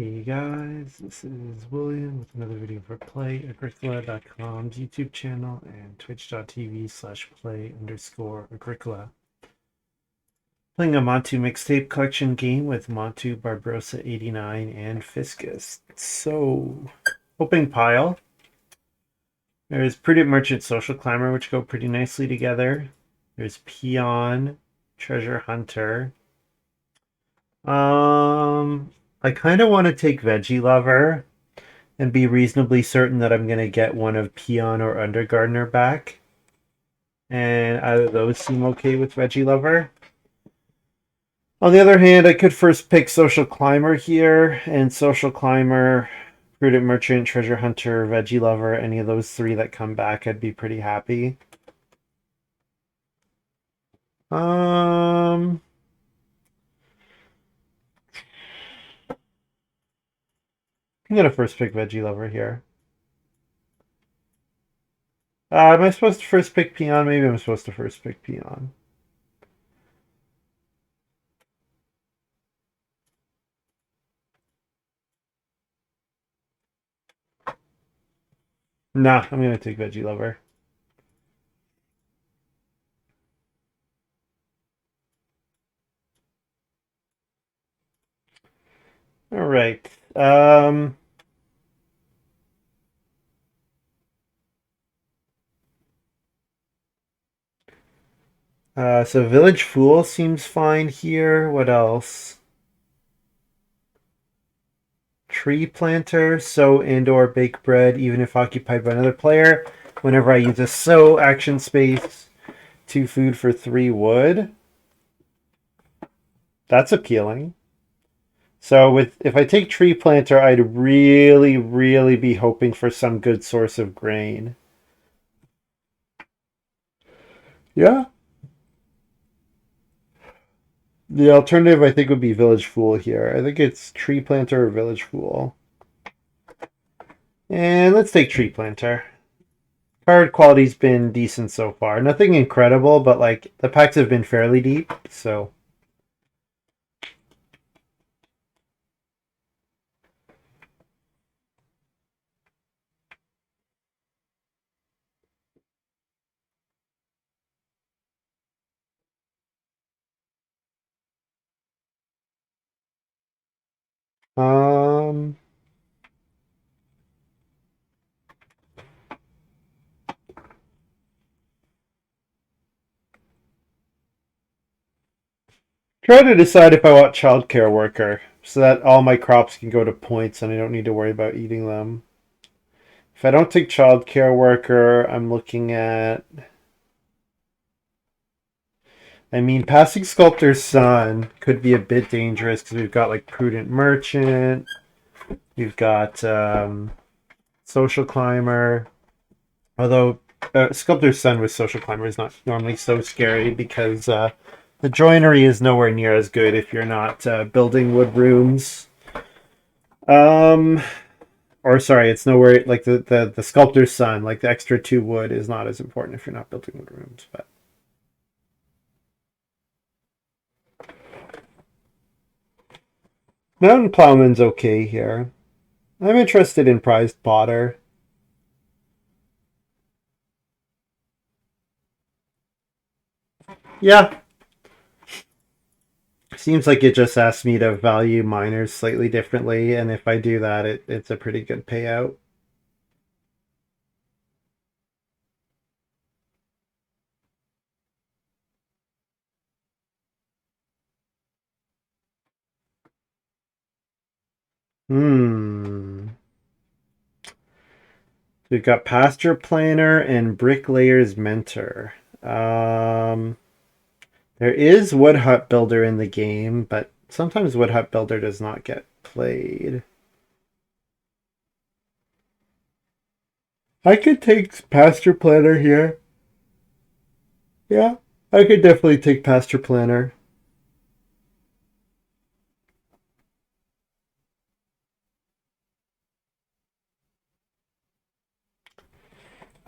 Hey guys, this is William with another video for Play-agricola.com's YouTube channel and twitch.tv/play_agricola. Playing a Montu mixtape collection game with Montu, Barbarossa 89, and Fiscused. So, opening pile. There's Prudent Merchant, Social Climber, which go pretty nicely together. There's Peon, Treasure Hunter. I kind of want to take Veggie Lover and be reasonably certain that I'm going to get one of Peon or Undergardener back. And either of those seem okay with Veggie Lover. On the other hand, I could first pick Social Climber here, and Social Climber, Prudent Merchant, Treasure Hunter, Veggie Lover, any of those three that come back, I'd be pretty happy. I'm gonna first pick Veggie Lover here. Am I supposed to first pick Peon? Maybe I'm supposed to first pick Peon. Nah, I'm gonna take Veggie Lover. All right. So Village Fool seems fine here. What else? Tree Planter, sow and/or bake bread, even if occupied by another player. Whenever I use a sow action space, 2 food for 3 wood. That's appealing. So if I take Tree Planter, I'd really be hoping for some good source of grain. Yeah. The alternative, I think, would be Village Fool here. I think it's Tree Planter or Village Fool. And let's take Tree Planter. Card quality's been decent so far. Nothing incredible, but like the packs have been fairly deep, so. Um, Try to decide if I want childcare worker so that all my crops can go to points and I don't need to worry about eating them. If I don't take childcare worker, I'm looking at. I mean, passing Sculptor's Son could be a bit dangerous because we've got like Prudent Merchant, we've got Social Climber. Although Sculptor's Son with Social Climber is not normally so scary because the joinery is nowhere near as good if you're not building wood rooms. Um, or sorry, it's nowhere like the Sculptor's Son, like the extra 2 wood is not as important if you're not building wood rooms. But Mountain Plowman's okay here. I'm interested in Prized Potter. Yeah, seems like it just asks me to value miners slightly differently, and if I do that, it's a pretty good payout. Hmm. We've got Pasture Planner and Bricklayer's Mentor. Um, there is Wood Hut Builder in the game, but sometimes Wood Hut Builder does not get played. I could take Pasture Planner here. Yeah, I could definitely take Pasture Planner.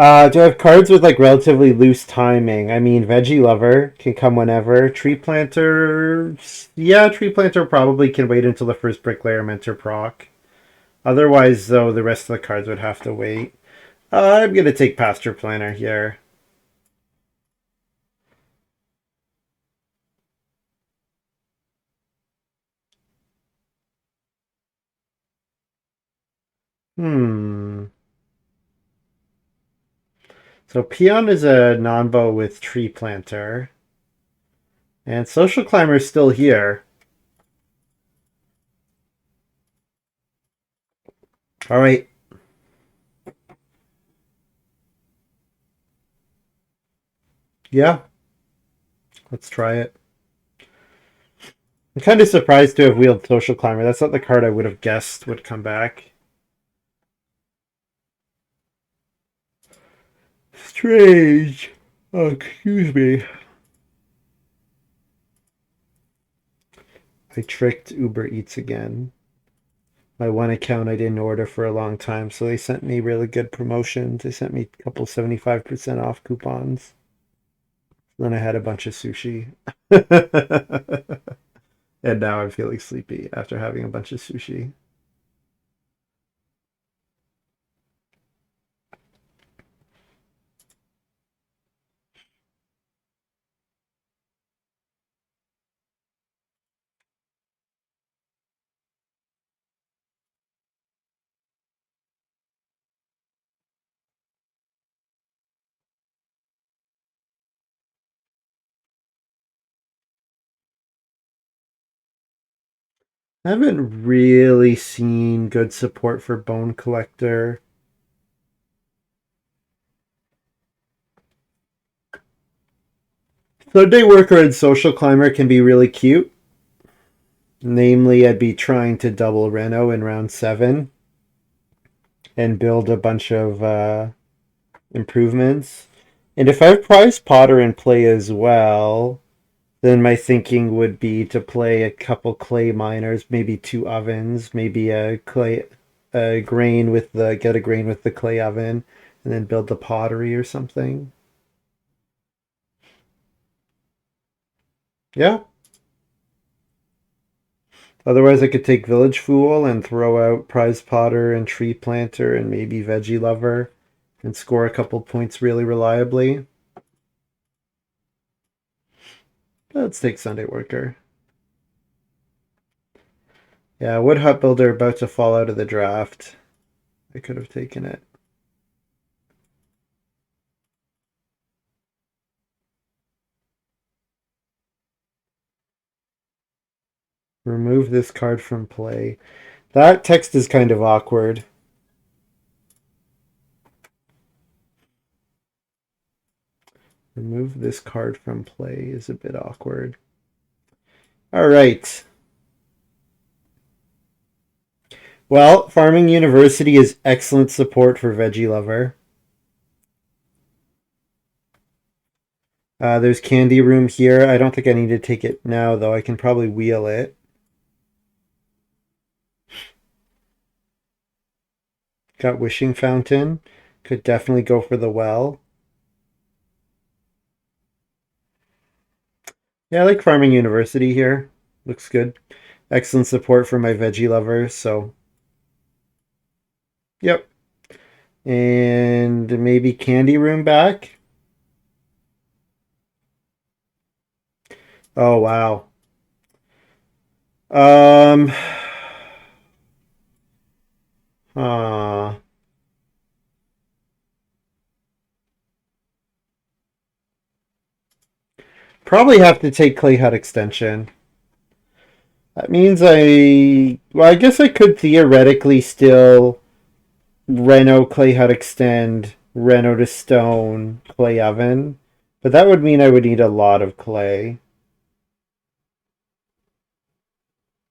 Do I have cards with like relatively loose timing? I mean, Veggie Lover can come whenever. Tree Planter, yeah, Tree Planter probably can wait until the first Bricklayer Mentor proc. Otherwise, though, the rest of the cards would have to wait. I'm gonna take Pasture Planner here. Hmm. So Peon is a non-bow with Tree Planter. And Social Climber is still here. All right. Yeah, let's try it. I'm kind of surprised to have wheeled Social Climber. That's not the card I would have guessed would come back. Strange. Oh, excuse me. I tricked Uber Eats again. My one account I didn't order for a long time, so they sent me really good promotions. They sent me a couple 75% off coupons. Then I had a bunch of sushi. And now I'm feeling sleepy after having a bunch of sushi. I haven't really seen good support for Bone Collector. Sunday Worker and Social Climber can be really cute. Namely, I'd be trying to double Reno in round 7 and build a bunch of improvements. And if I have Prize Potter in play as well, then my thinking would be to play a couple clay miners, maybe 2 ovens, maybe a grain with the get a grain with the clay oven, and then build the pottery or something. Yeah. Otherwise, I could take Village Fool and throw out Prize Potter and Tree Planter and maybe Veggie Lover and score a couple points really reliably. Let's take Sunday Worker. Yeah, Wood Hut Builder about to fall out of the draft. I could have taken it. Remove this card from play. That text is kind of awkward. Remove this card from play is a bit awkward. All right. Well, Farming University is excellent support for Veggie Lover. There's Candy Room here. I don't think I need to take it now, though. I can probably wheel it. Got Wishing Fountain. Could definitely go for the well. Yeah, I like Farming University here. Looks good. Excellent support for my Veggie Lovers, so... Yep. And maybe Candy Room back. Oh, wow. Um... Uh, probably have to take Clay Hut Extension. That means well, I guess I could theoretically still Reno Clay Hut Extend, Reno to Stone, Clay Oven. But that would mean I would need a lot of clay.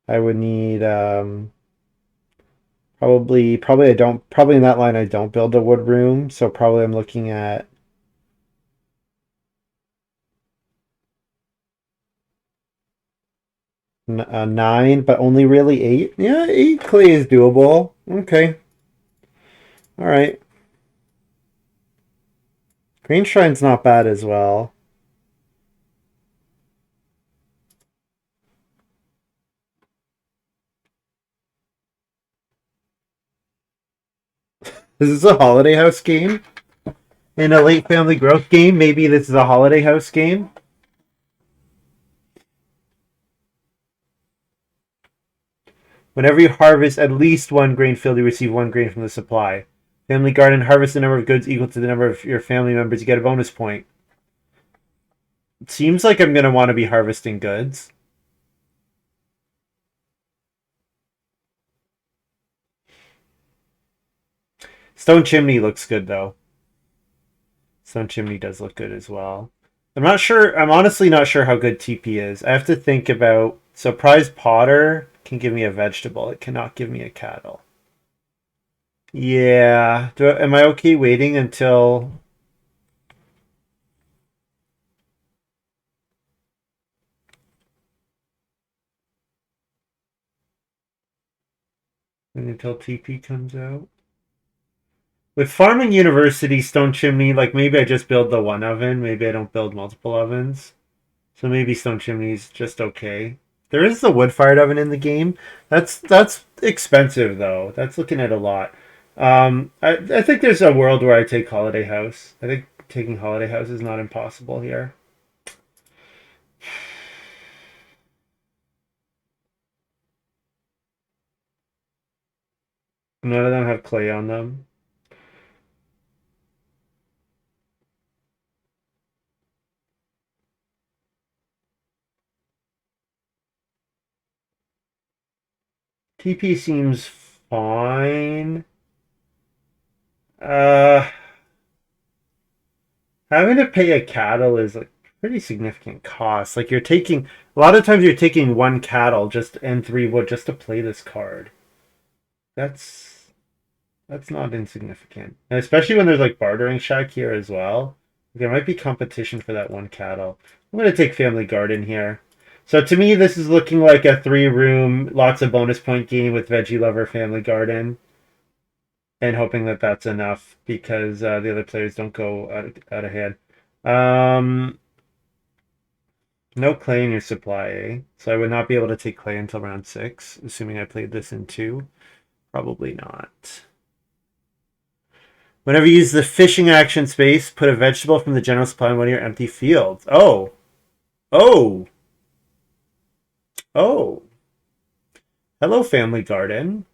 I would need probably I don't probably in that line I don't build a wood room, so probably I'm looking at a 9, but only really 8. Yeah, 8 clay is doable. Okay. All right. Green Shrine's not bad as well. Is this a Holiday House game? In a late family growth game, maybe this is a Holiday House game? Whenever you harvest at least one grain field, you receive one grain from the supply. Family garden, harvest the number of goods equal to the number of your family members. You get a bonus point. It seems like I'm going to want to be harvesting goods. Stone Chimney looks good, though. Stone Chimney does look good as well. I'm not sure. I'm honestly not sure how good TP is. I have to think about. So, Prize Potter can give me a vegetable. It cannot give me a cattle. Yeah. Am I okay waiting until. Until TP comes out? With Farming University, Stone Chimney, like maybe I just build the one oven. Maybe I don't build multiple ovens. So maybe Stone Chimney's just okay. There is the wood-fired oven in the game. That's expensive though. That's looking at a lot. I think there's a world where I take Holiday House. I think taking Holiday House is not impossible here. None of them have clay on them. TP seems fine. Having to pay a cattle is like pretty significant cost. Like you're taking a lot of times you're taking one cattle just and 3 wood just to play this card. That's not insignificant. And especially when there's like bartering shack here as well. There might be competition for that one cattle. I'm gonna take Family Garden here. So to me, this is looking like a 3-room, lots of bonus point game with Veggie Lover Family Garden. And hoping that that's enough because the other players don't go out of hand. No clay in your supply, eh? So I would not be able to take clay until round 6, assuming I played this in 2. Probably not. Whenever you use the fishing action space, put a vegetable from the general supply in one of your empty fields. Oh. Oh. Oh. Hello, Family Garden.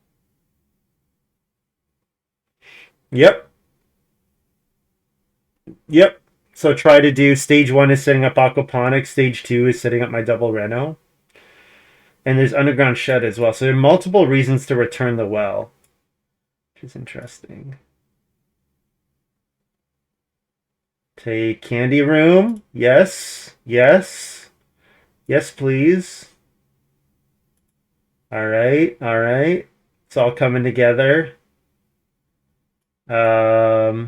Yep. Yep. So try to do stage 1 is setting up aquaponics, stage 2 is setting up my double reno. And there's underground shed as well. So there are multiple reasons to return the well. Which is interesting. Take candy room. Yes. Yes. Yes, please. All right. All right. It's all coming together. I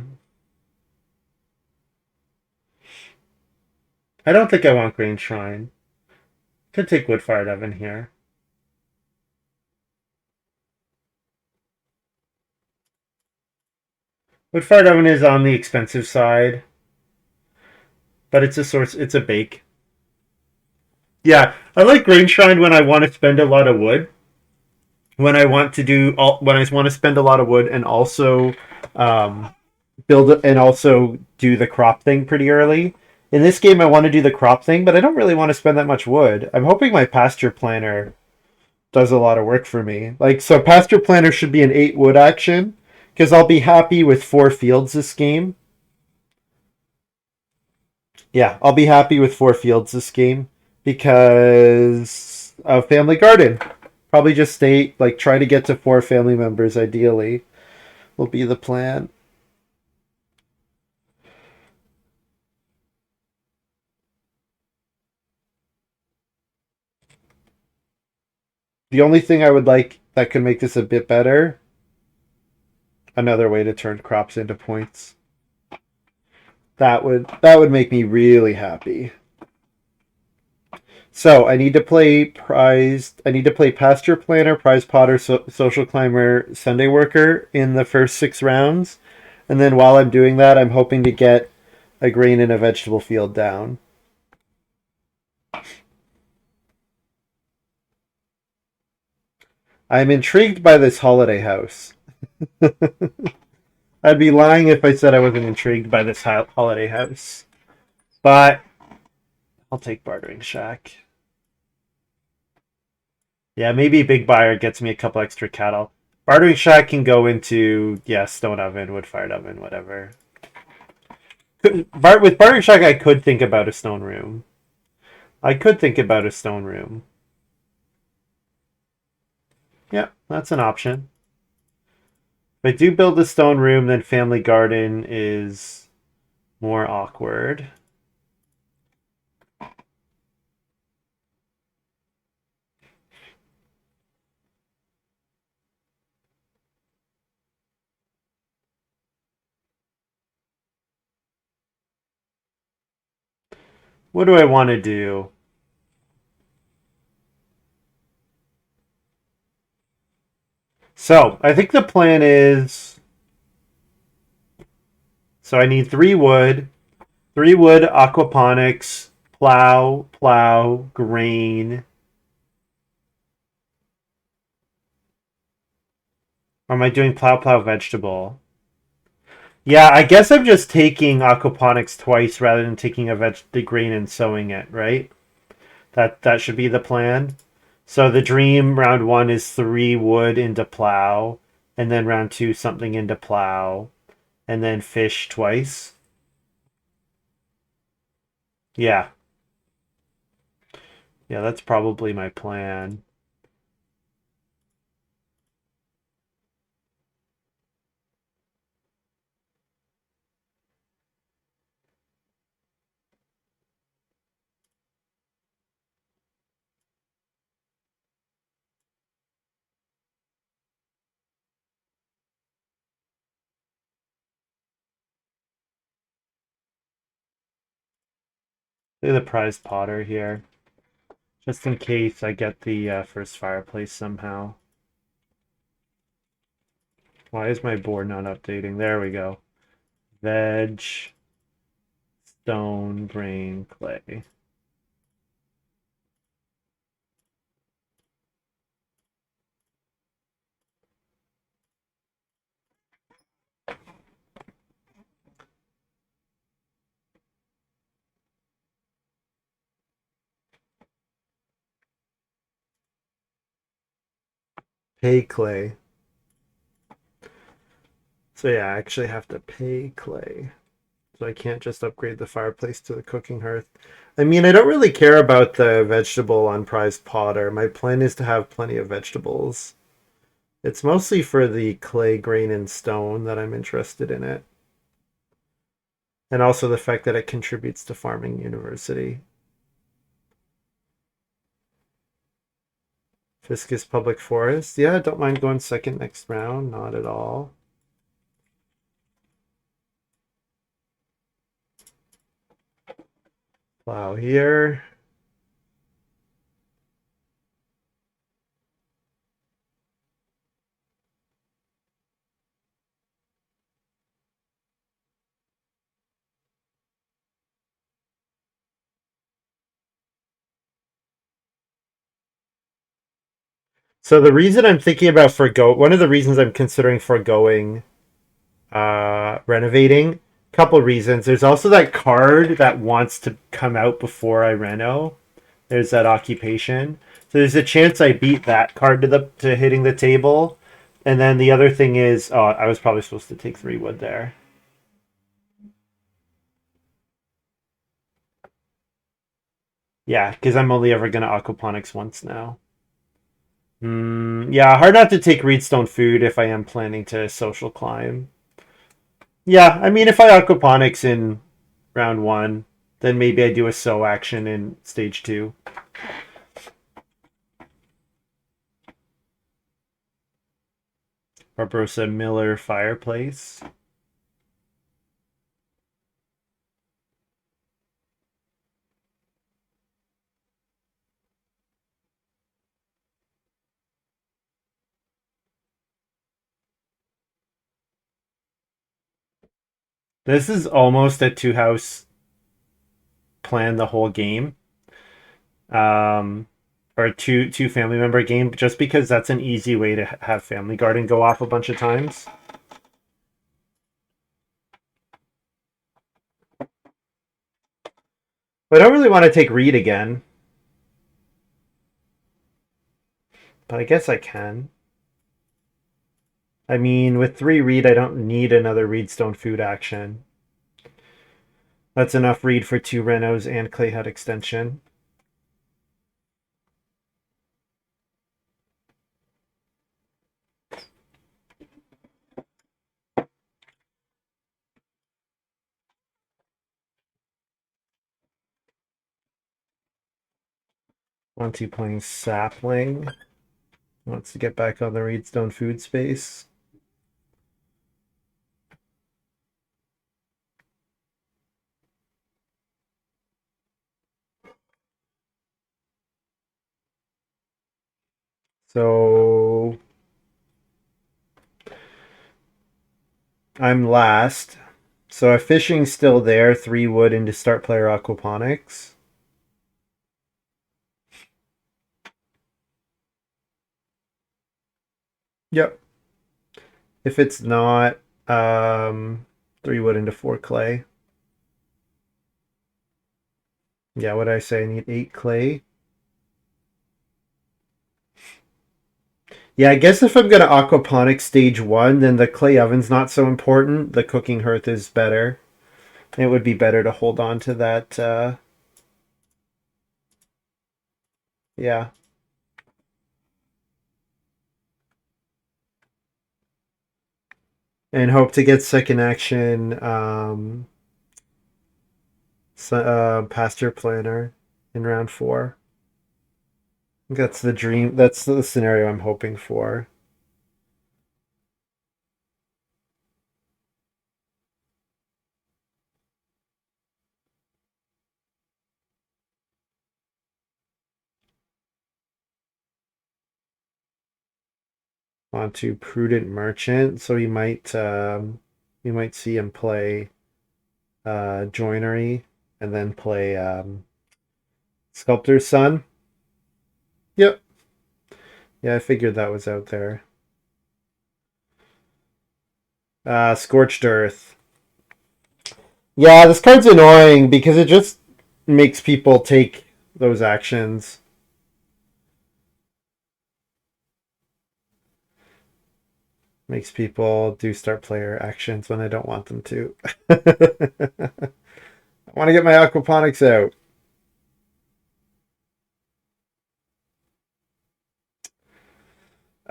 don't think I want Green Shrine. Could take wood-fired oven here. Wood-fired oven is on the expensive side, but it's a source. It's a bake. Yeah, I like Green Shrine when I want to spend a lot of wood. When I want to spend a lot of wood and also build it and also do the crop thing pretty early. In this game, I want to do the crop thing, but I don't really want to spend that much wood. I'm hoping my pasture planner does a lot of work for me. Like, so pasture planner should be an 8 wood action because I'll be happy with 4 fields this game. Yeah, I'll be happy with 4 fields this game because of Family Garden. Probably just try to get to 4 family members ideally will be the plan. The only thing I would like that could make this a bit better, another way to turn crops into points. That would make me really happy. So I need to play Pasture Planner, Prize Potter, Social Climber, Sunday Worker in the first 6 rounds, and then while I'm doing that, I'm hoping to get a grain and a vegetable field down. I'm intrigued by this holiday house. I'd be lying if I said I wasn't intrigued by this holiday house. But I'll take bartering shack. Yeah, maybe big buyer gets me a couple extra cattle. Bartering shack can go into, yeah, stone oven, wood fired oven, whatever. With bartering shack, I could think about a stone room. I could think about a stone room. Yeah, that's an option. If I do build a stone room, then family garden is more awkward. What do I want to do? So, I think the plan is... So I need 3 wood. 3 wood, aquaponics, plow, grain. Or am I doing plow, vegetable? Yeah, I guess I'm just taking aquaponics twice rather than taking the grain and sowing it, right? That should be the plan. So the dream round 1 is 3 wood into plow, and then round 2 something into plow, and then fish twice. Yeah, yeah, that's probably my plan. Look at the prized potter here, just in case I get the first fireplace somehow. Why is my board not updating? There we go. Veg, stone, grain, clay. Pay clay. So yeah, I actually have to pay clay. So I can't just upgrade the fireplace to the cooking hearth. I mean, I don't really care about the vegetable on prized potter. My plan is to have plenty of vegetables. It's mostly for the clay, grain, and stone that I'm interested in it. And also the fact that it contributes to farming university. Fiscused public forest. Yeah, don't mind going second next round. Not at all. Plow here. So the reason I'm thinking about one of the reasons I'm considering foregoing renovating, couple reasons. There's also that card that wants to come out before I reno. There's that occupation. So there's a chance I beat that card to hitting the table. And then the other thing is, oh, I was probably supposed to take 3 wood there. Yeah, because I'm only ever going to aquaponics once now. Yeah, hard not to take reedstone food if I am planning to social climb. Yeah, I mean, if I aquaponics in round 1, then maybe I do a sow action in stage 2. Barbarossa Miller fireplace. This is almost a two house plan the whole game. Um, or two family member game, just because that's an easy way to have Family Garden go off a bunch of times. But I don't really want to take Reed again, but I guess I can. I mean, with 3 Reed, I don't need another Reedstone food action. That's enough Reed for 2 Renos and Clayhead extension. Montu playing Sapling. Wants to get back on the Reedstone food space. So I'm last. So if fishing's still there, 3 wood into start player aquaponics. Yep. If it's not, 3 wood into 4 clay. Yeah, what did I say? I need 8 clay. Yeah, I guess if I'm gonna aquaponics stage 1, then the clay oven's not so important. The cooking hearth is better. It would be better to hold on to that. Yeah, and hope to get second action. Pasture planner in round 4. That's the dream. That's the scenario I'm hoping for. Onto prudent merchant, so you might see him play joinery and then play sculptor's son. Yep. Yeah, I figured that was out there. Scorched earth. Yeah, this card's annoying because it just makes people take those actions. Makes people do start player actions when I don't want them to. I want to get my aquaponics out.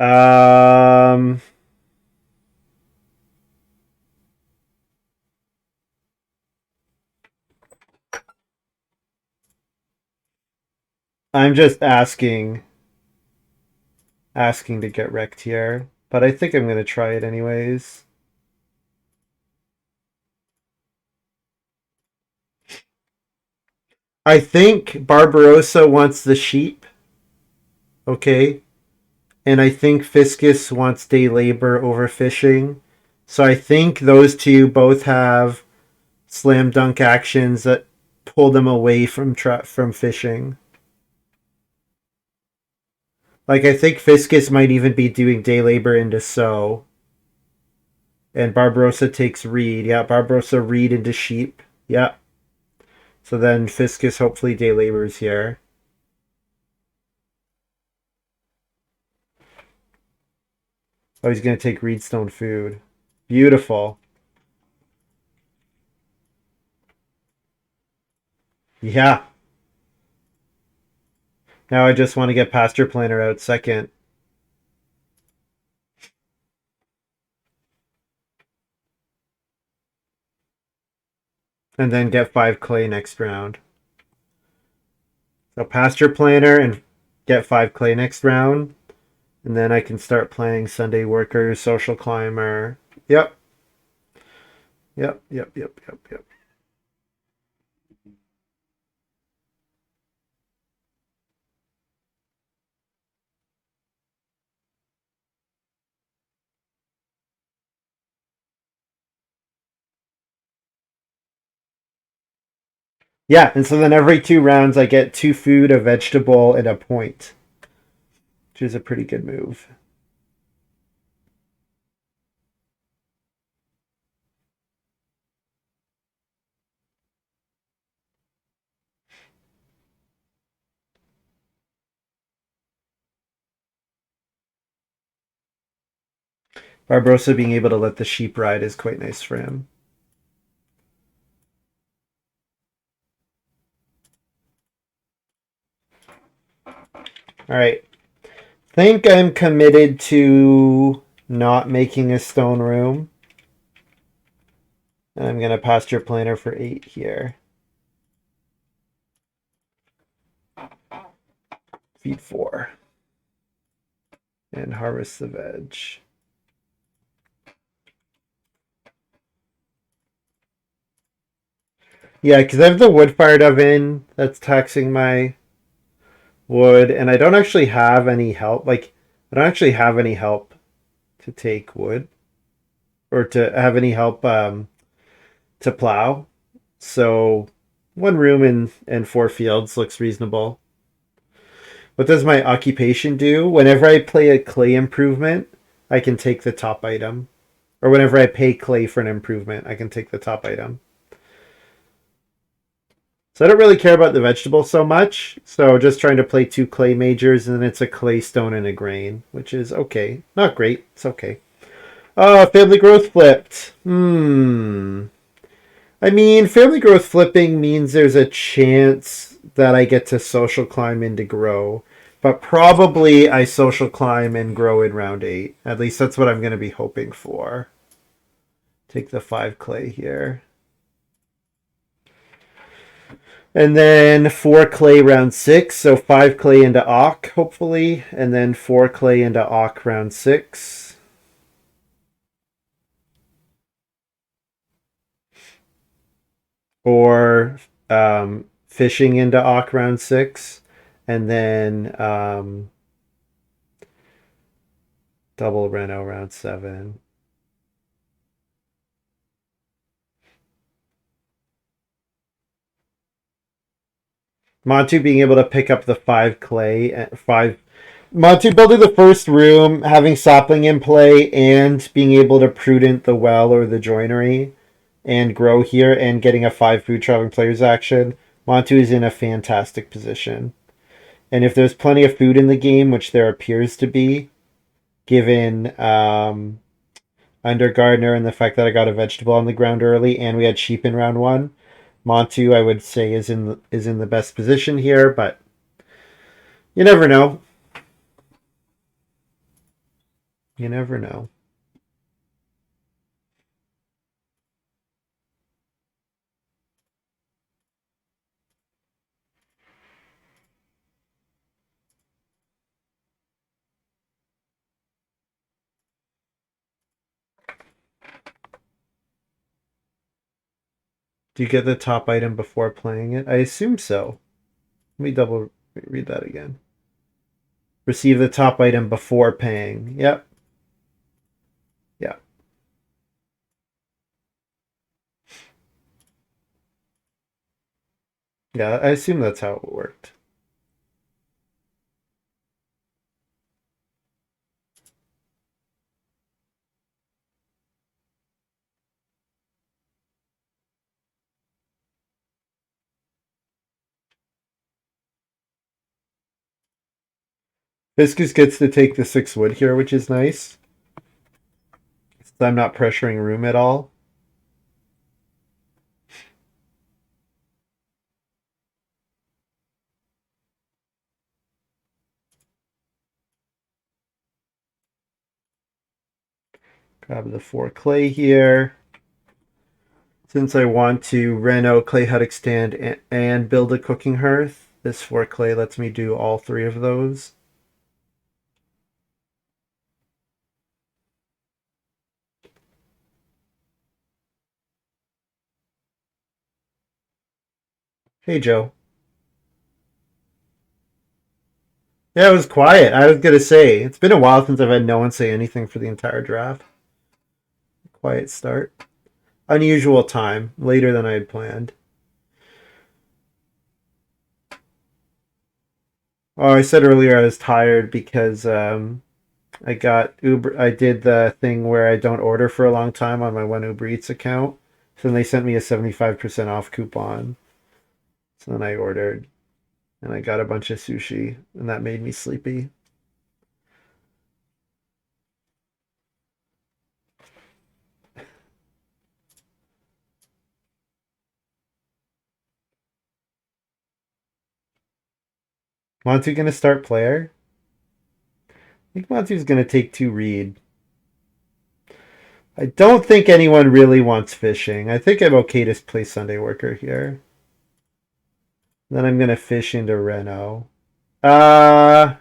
Um, I'm just asking to get wrecked here, but I think I'm gonna try it anyways. I think Barbarossa wants the sheep, okay, and I think Fiscus wants day labor over fishing. So I think those two both have slam dunk actions that pull them away from fishing. Like I think Fiscus might even be doing day labor into sow, and Barbarossa takes Reed. Yeah, Barbarossa Reed into sheep. Yeah. So then Fiscus hopefully day labors here. Oh, he's gonna take Reedstone food. Beautiful. Yeah. Now I just want to get Pasture Planner out second. And then get 5 clay next round. So Pasture Planner and get 5 clay next round. And then I can start playing Sunday Workers, Social Climber. Yep. Yep. Yeah, and so then every 2 rounds I get 2 food, a vegetable, and a point, which is a pretty good move. Barbarossa being able to let the sheep ride is quite nice for him. All right. Think I'm committed to not making a stone room. And I'm going to pasture planter for 8 here. Feed 4. And harvest the veg. Yeah, because I have the wood-fired oven that's taxing my wood, and I don't actually have any help. Like, I don't actually have any help to take wood or to have any help to plow. So, 1 room and 4 fields looks reasonable. What does my occupation do? Whenever I play a clay improvement, I can take the top item. Or whenever I pay clay for an improvement, I can take the top item. So I don't really care about the vegetables so much. So just trying to play 2 clay majors, and then it's a clay, stone, and a grain, which is okay. Not great. It's okay. Family growth flipped. I mean, family growth flipping means there's a chance that I get to social climb into grow. But probably I social climb and grow in round 8. At least that's what I'm going to be hoping for. Take the 5 clay here. And then 4 clay round 6. So 5 clay into Ock, hopefully. And then 4 clay into Ock round 6. Or fishing into Ock round 6. And then double Reno round 7. Montu being able to pick up the 5 clay and 5. Montu building the first room, having sapling in play, and being able to prudent the well or the joinery and grow here and getting a 5 food traveling players action. Montu is in a fantastic position. And if there's plenty of food in the game, which there appears to be, given Under Gardener and the fact that I got a vegetable on the ground early and we had sheep in round 1, Montu, I would say, is in the best position here, but you never know. You never know. Do you get the top item before playing it? I assume so. Let me double read that again. Receive the top item before paying. Yep. Yeah. Yeah, I assume that's how it worked. Fiscus gets to take the 6 wood here, which is nice. So I'm not pressuring room at all. Grab the 4 clay here. Since I want to reno clay hut extend and build a cooking hearth, this 4 clay lets me do all 3 of those. Hey, Joe. Yeah, it was quiet. I was gonna say it's been a while since I've had no one say anything for the entire draft. Quiet start. Unusual time, later than I had planned. Oh, I said earlier I was tired because I got Uber. I did the thing where I don't order for a long time on my one Uber Eats account. So then they sent me a 75% off coupon. So then I ordered and I got a bunch of sushi and that made me sleepy. Montu gonna start player? I think Montu's gonna take two read. I don't think anyone really wants fishing. I think I'm okay to play Sunday worker here. Then I'm gonna fish into Reno. Uh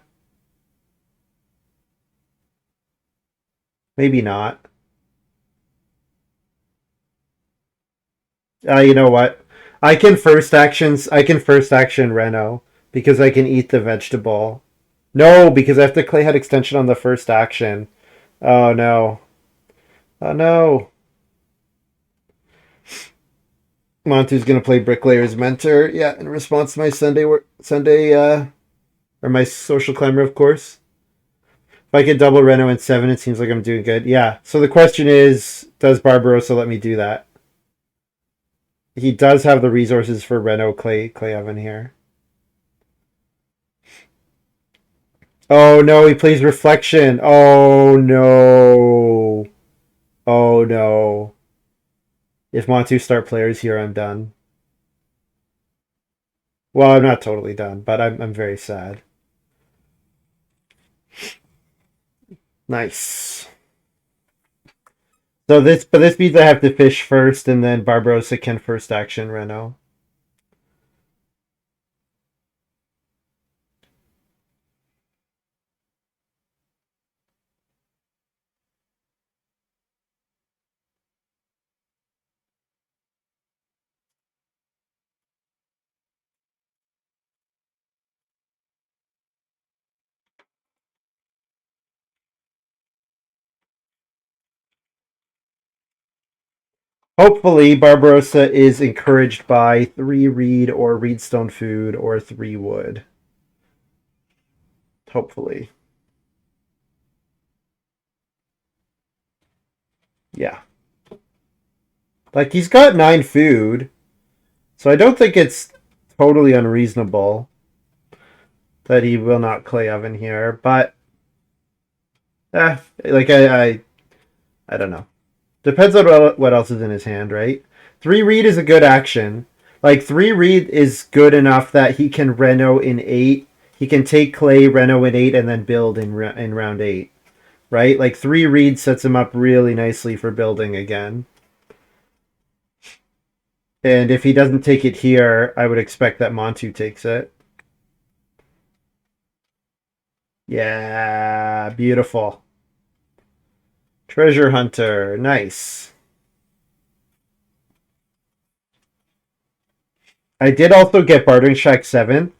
Maybe not. You know what? I can first action Reno because I can eat the vegetable. No, because I have to clay head extension on the first action. Oh no. Oh no. Montu's gonna play Bricklayer's Mentor. Yeah, in response to my Sunday or my social climber, of course. If I can double Reno in 7, it seems like I'm doing good. Yeah. So the question is, does Barbarossa let me do that? He does have the resources for Reno Clay Oven here. Oh no, he plays Reflection. Oh no. Oh no. If Montu start players here, I'm done. Well, I'm not totally done, but I'm very sad. Nice. This means I have to fish first, and then Barbarossa can first action Reno. Hopefully, Barbarossa is encouraged by 3 reed or reedstone food or 3 wood. Hopefully. Yeah. Like, he's got 9 food, so I don't think it's totally unreasonable that he will not clay oven here, but like I don't know. Depends on what else is in his hand, right? 3 reed is a good action. Like 3 reed is good enough that he can Reno in 8. He can take clay, Reno in 8, and then build in round 8, right? Like 3 reed sets him up really nicely for building again. And if he doesn't take it here, I would expect that Montu takes it. Yeah, beautiful. Treasure Hunter, nice. I did also get Bartering Shack 7.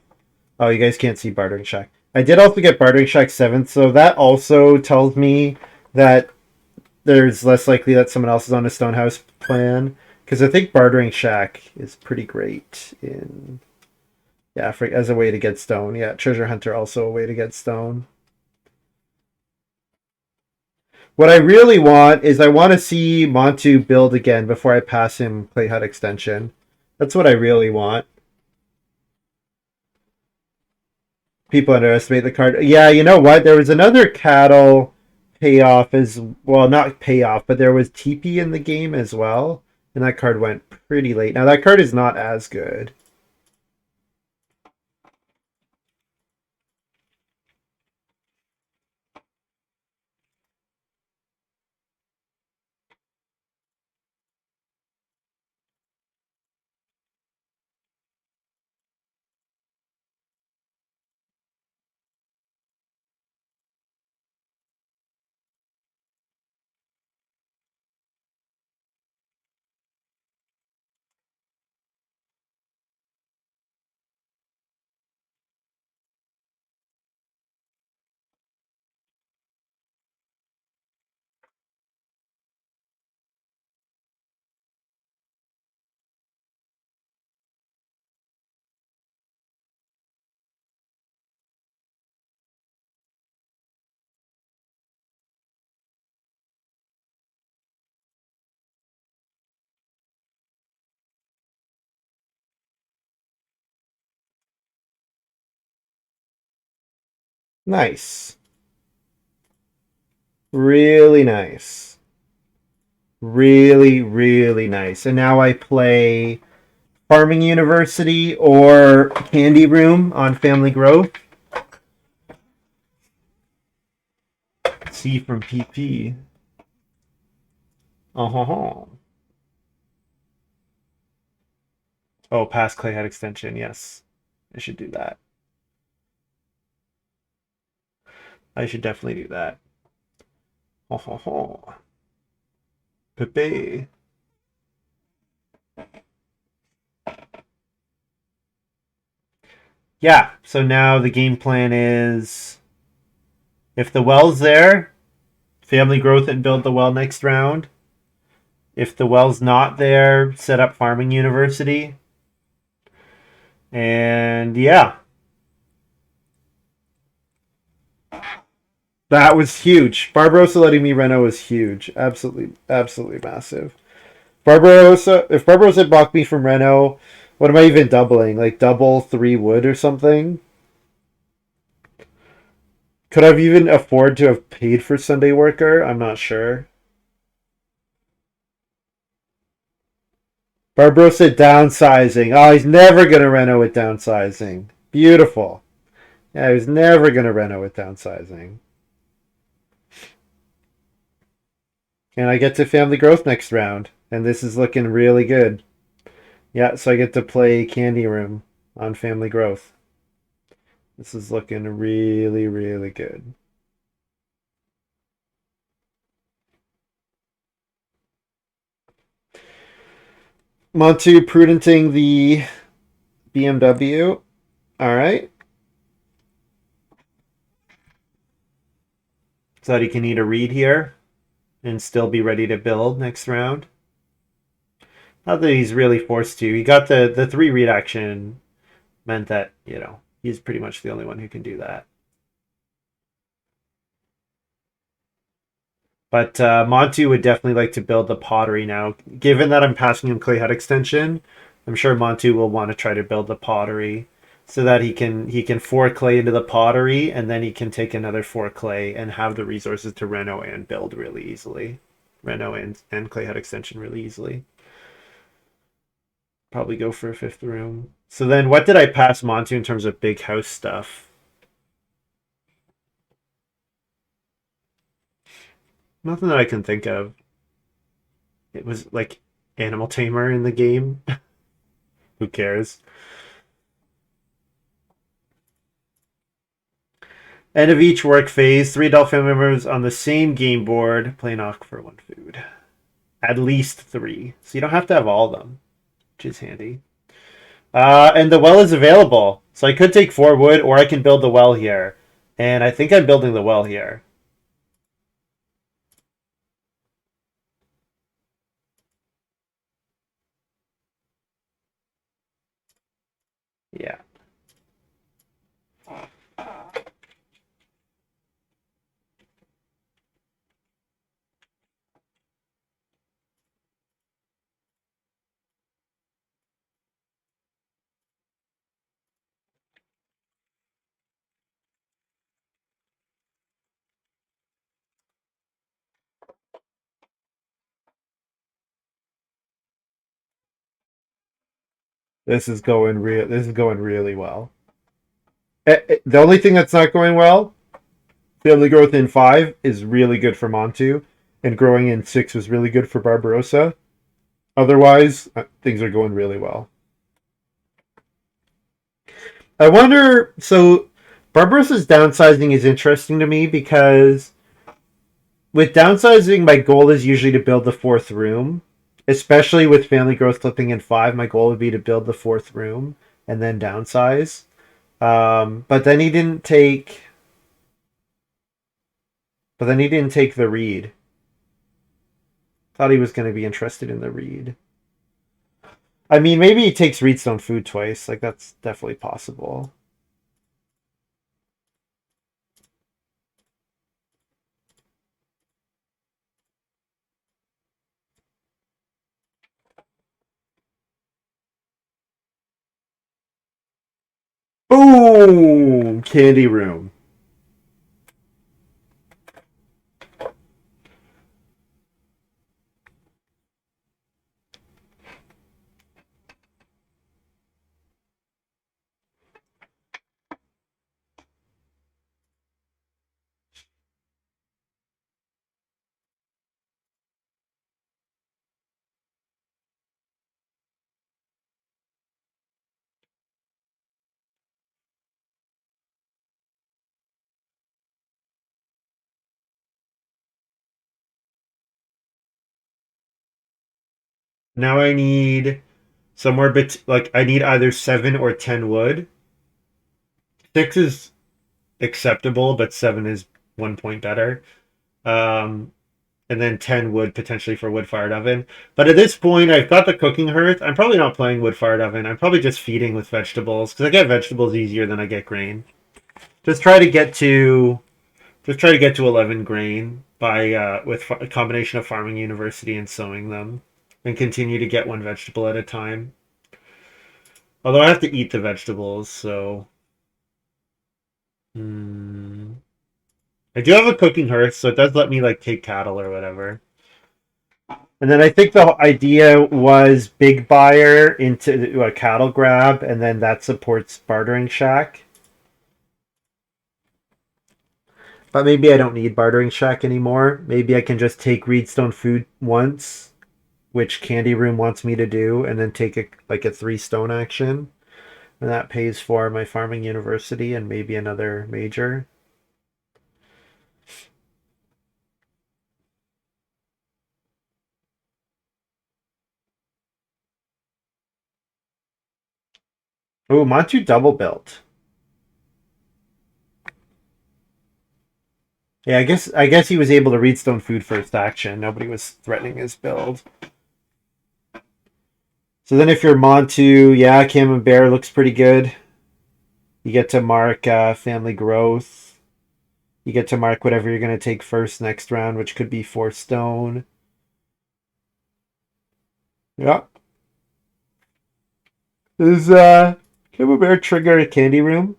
Oh, you guys can't see Bartering Shack. I did also get Bartering Shack 7, so that also tells me that there's less likely that someone else is on a Stonehouse plan. Because I think Bartering Shack is pretty great in, yeah, as a way to get stone. Yeah, Treasure Hunter also a way to get stone. What I really want is I want to see Montu build again before I pass him Clay Hut Extension. That's what I really want. People underestimate the card. Yeah, you know what? There was another cattle payoff as well, not payoff, but there was TP in the game as well, and that card went pretty late. Now that card is not as good. Nice. Really nice. Really, really nice. And now I play Farming University or Candy Room on Family Growth. C from PP. Oh, oh, pass Clay Head extension. Yes, I should do that. I should definitely do that. Oh, Pepe. Yeah. So now the game plan is if the well's there, Family Growth and build the well next round. If the well's not there, set up Farming University. And yeah, that was huge. Barbarossa letting me Reno was huge. Absolutely, absolutely massive. Barbarossa, if Barbarossa had blocked me from Reno, what am I even doubling? Like double 3 wood or something? Could I've even afford to have paid for Sunday Worker? I'm not sure. Barbarossa downsizing. Oh, he's never gonna Reno with downsizing. Beautiful. Yeah, he's never gonna Reno with downsizing. And I get to Family Growth next round, and this is looking really good. Yeah, so I get to play Candy Room on Family Growth. This is looking really, really good. Montu prudenting the BMW. All right. So that he can eat a read here and still be ready to build next round. Not that he's really forced to. He got the 3 read action meant that, he's pretty much the only one who can do that. But Montu would definitely like to build the pottery now. Given that I'm passing him Clay Hut extension, I'm sure Montu will want to try to build the pottery so that he can 4 clay into the pottery and then he can take another 4 clay and have the resources to reno and build really easily. Reno and Clay Hut extension really easily. Probably go for a 5th room. So then what did I pass Montu in terms of big house stuff? Nothing that I can think of. It was like Animal Tamer in the game. Who cares? End of each work phase, 3 adult family members on the same game board play knock for 1 food. At least 3. So you don't have to have all of them, which is handy. And the well is available. So I could take 4 wood or I can build the well here. And I think I'm building the well here. Yeah. This is going really well. The only thing that's not going well, family growth in 5 is really good for Montu, and growing in 6 was really good for Barbarossa. Otherwise, things are going really well. I wonder. So, Barbarossa's downsizing is interesting to me because with downsizing, my goal is usually to build the 4th room. Especially with family growth flipping in 5, my goal would be to build the 4th room and then downsize. But then he didn't take. But then he didn't take the read. Thought he was going to be interested in the read. I mean, maybe he takes Reedstone food twice. Like that's definitely possible. Boom! Candy room. Now I need somewhere like I need either 7 or 10 wood. 6 is acceptable, but 7 is 1 point better. Um, and then 10 wood potentially for wood fired oven. But at this point, I've got the cooking hearth. I'm probably not playing wood fired oven. I'm probably just feeding with vegetables because I get vegetables easier than I get grain. Just try to get to just try to get to 11 grain by with a combination of farming university and sowing them, and continue to get one vegetable at a time. Although I have to eat the vegetables, so hmm. I do have a cooking hearth, so it does let me like take cattle or whatever. And then I think the idea was big buyer into a cattle grab, and then that supports bartering shack. But maybe I don't need bartering shack anymore. Maybe I can just take Reedstone food once, which Candy Room wants me to do, and then take a 3 stone action, and that pays for my farming university and maybe another major. Oh, Montu double built. Yeah, I guess he was able to Reedstone food first action. Nobody was threatening his build. So then if you're Montu, yeah, Camembert looks pretty good. You get to mark family growth. You get to mark whatever you're going to take first next round, which could be 4 stone. Yeah. Is Camembert trigger a candy room?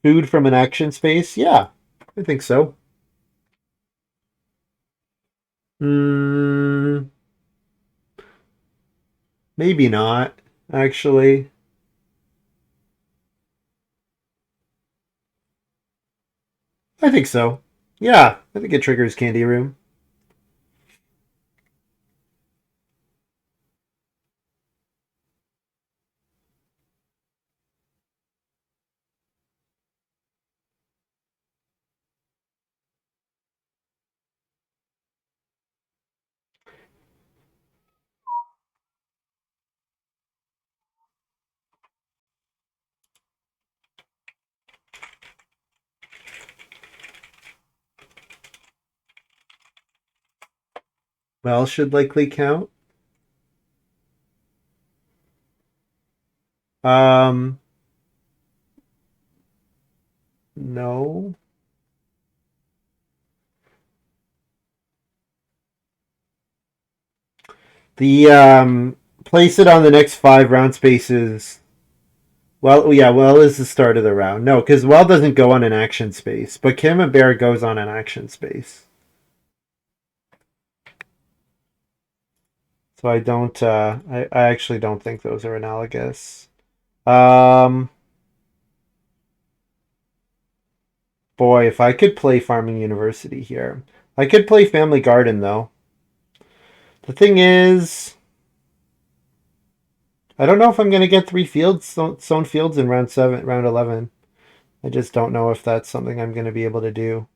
Food from an action space? Yeah, I think so. Mm, maybe not, actually. I think so. Yeah, I think it triggers candy room. Well, should likely count. Um, no. The place it on the next 5 round spaces. Well, yeah, well is the start of the round. No, because well doesn't go on an action space, but Camembert goes on an action space. So I don't. I actually don't think those are analogous. Um, boy, if I could play Farming University here, I could play Family Garden though. The thing is, I don't know if I'm gonna get 3 fields sown fields in round 7, round 11. I just don't know if that's something I'm gonna be able to do.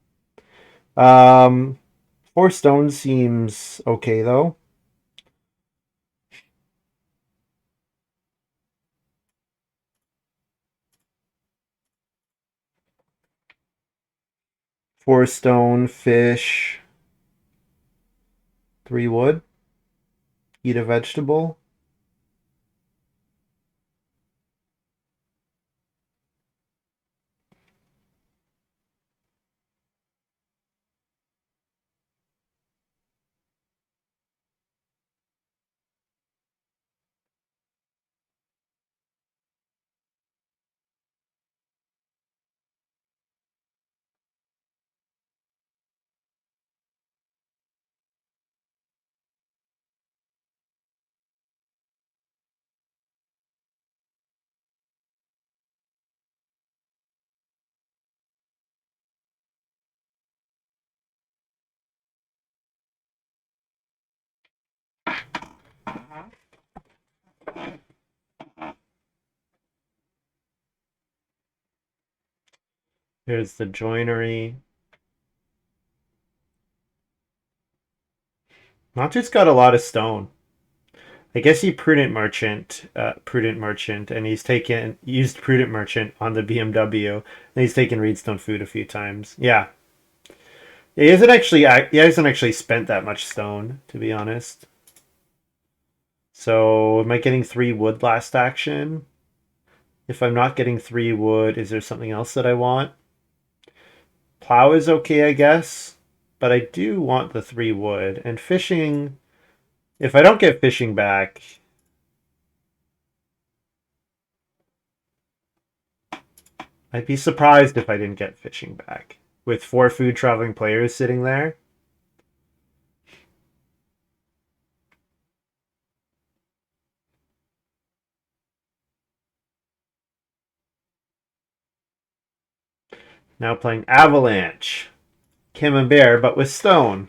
Um, 4 stone seems okay though. 4 stone fish, 3 wood. Eat a vegetable. Here's the joinery. Not just got a lot of stone. I guess he prudent merchant, and he's used prudent merchant on the BMW, and he's taken Reedstone food a few times. Yeah, he hasn't actually spent that much stone, to be honest. So am I getting 3 wood last action? If I'm not getting 3 wood, is there something else that I want? Plow is okay, I guess, but I do want the 3 wood, and fishing. If I don't get fishing back, I'd be surprised if I didn't get fishing back. With 4 food traveling players sitting there. Now playing Avalanche. Camembert, but with stone.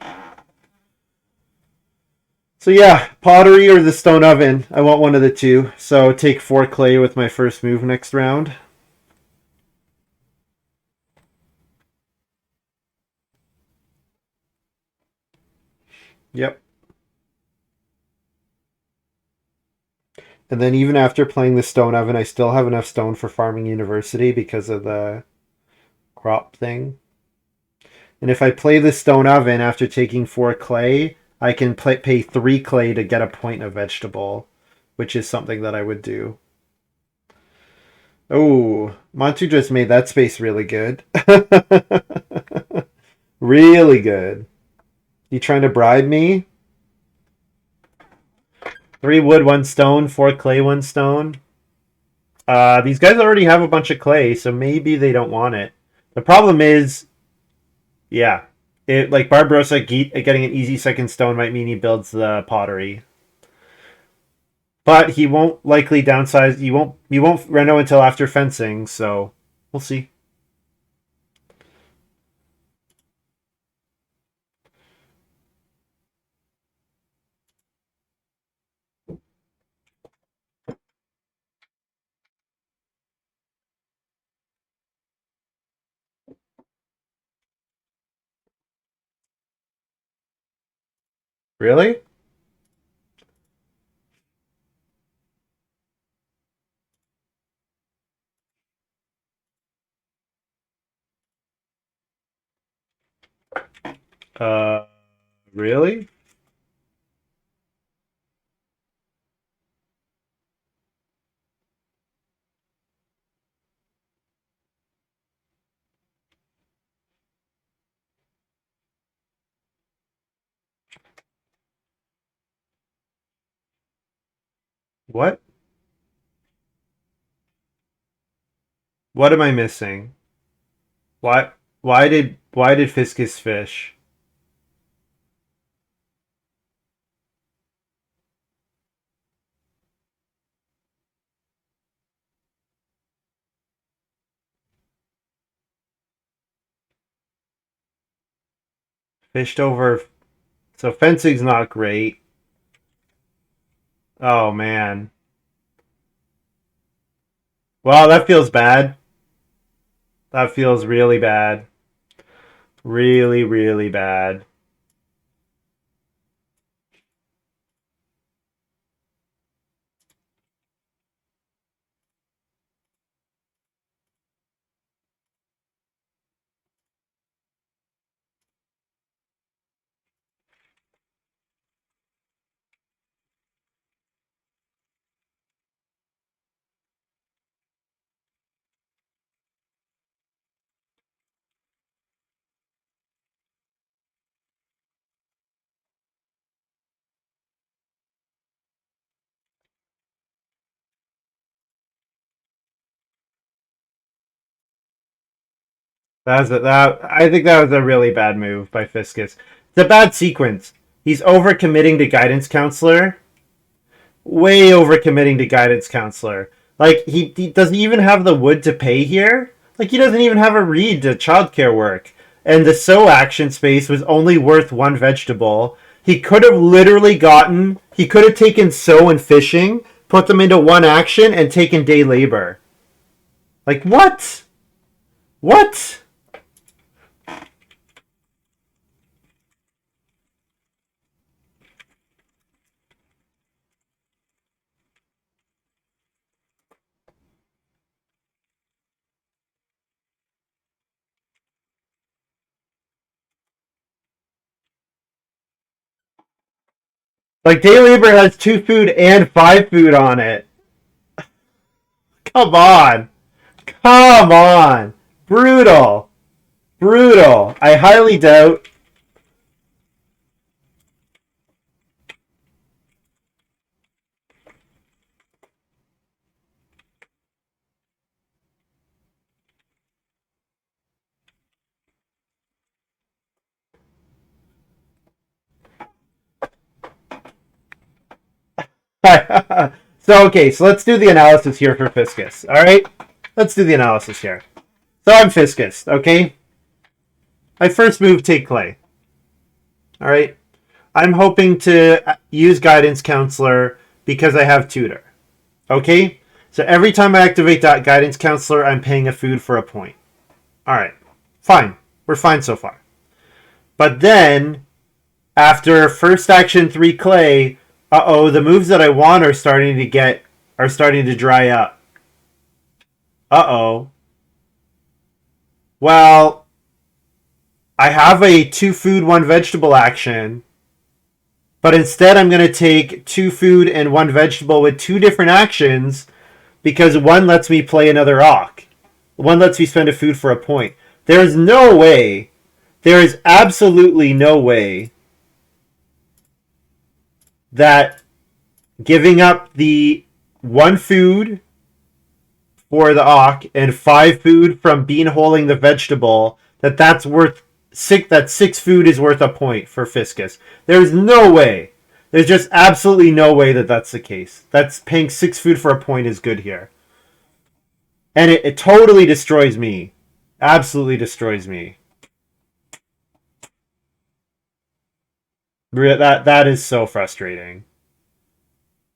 So yeah, pottery or the stone oven. I want one of the two. So take 4 clay with my first move next round. Yep. And then even after playing the stone oven, I still have enough stone for farming university because of the crop thing. And if I play the stone oven after taking 4 clay, I can pay 3 clay to get a point of vegetable, which is something that I would do. Oh, Montu just made that space really good. Really good. You trying to bribe me? 3 wood, 1 stone, 4 clay, 1 stone. These guys already have a bunch of clay, so maybe they don't want it. The problem is, yeah, like Barbarossa getting an easy second stone might mean he builds the pottery, but he won't likely downsize. He won't reno until after fencing, so we'll see. Really? Uh, really? What? What am I missing? Why? Why did Fiscus fish? Fished over. So fencing's not great. Oh man. Well, that feels bad. That feels really bad. Really, really bad. I think that was a really bad move by Fiscus. It's a bad sequence. He's overcommitting to guidance counselor. Way overcommitting to guidance counselor. Like he doesn't even have the wood to pay here. Like he doesn't even have a read to childcare work. And the sow action space was only worth 1 vegetable. He could have literally gotten. He could have taken sow and fishing, put them into 1 action, and taken day labor. Like what? What? Like, day labor has 2 food and 5 food on it. Come on. Come on. Brutal. Brutal. I highly doubt. So let's do the analysis here for Fiscus. All right? Let's do the analysis here. So I'm Fiscus, okay? I first move take clay. All right? I'm hoping to use guidance counselor because I have tutor. Okay? So every time I activate that guidance counselor, I'm paying a food for a point. All right. Fine. We're fine so far. But then, after first action 3 clay, the moves that I want are starting to dry up. Well, I have a 2 food, 1 vegetable action, but instead I'm going to take 2 food and 1 vegetable with 2 different actions because one lets me play another Ock. One lets me spend a food for a point. There is no way, there is absolutely no way that giving up the 1 food for the Ock and 5 food from bean holing the vegetable, that's worth 6 food is worth a point for Fiscus. There's no way. There's just absolutely no way that that's the case. That's paying 6 food for a point is good here. And it totally destroys me. Absolutely destroys me. That is so frustrating.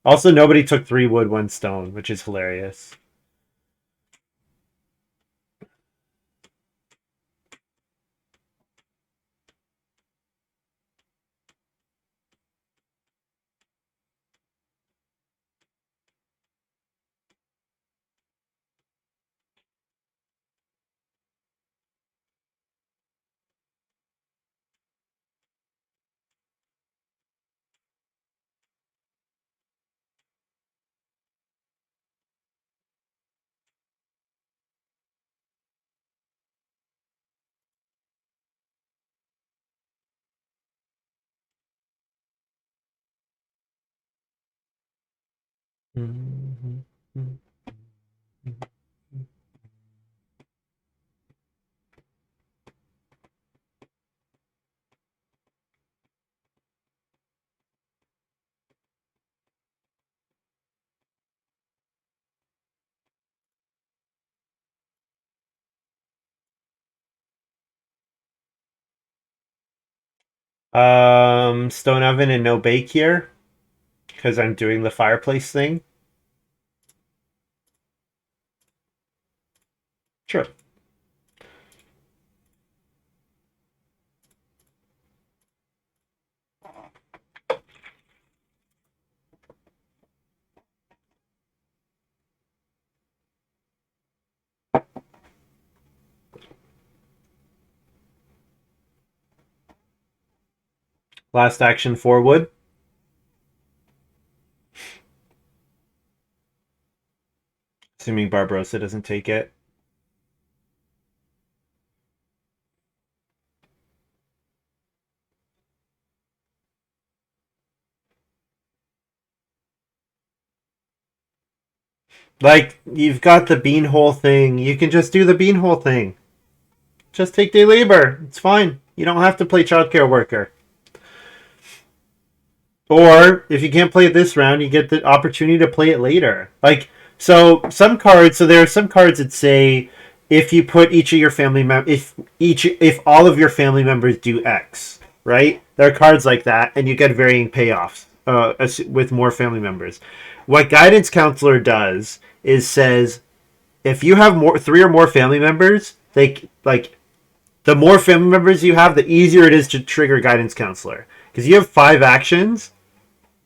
Also, nobody took 3 wood, 1 stone, which is hilarious. Stone oven and no bake here because I'm doing the fireplace thing. Sure. Last action 4 wood. Assuming Barbarossa doesn't take it. Like, you've got the beanhole thing. You can just do the beanhole thing. Just take day labor. It's fine. You don't have to play childcare worker. Or, if you can't play it this round, you get the opportunity to play it later. Like, so there are some cards that say if you put each of your family members, if all of your family members do X, right? There are cards like that, and you get varying payoffs with more family members. What Guidance Counselor does is says if you have 3 or more family members, the more family members you have, the easier it is to trigger Guidance Counselor. Because you have 5 actions,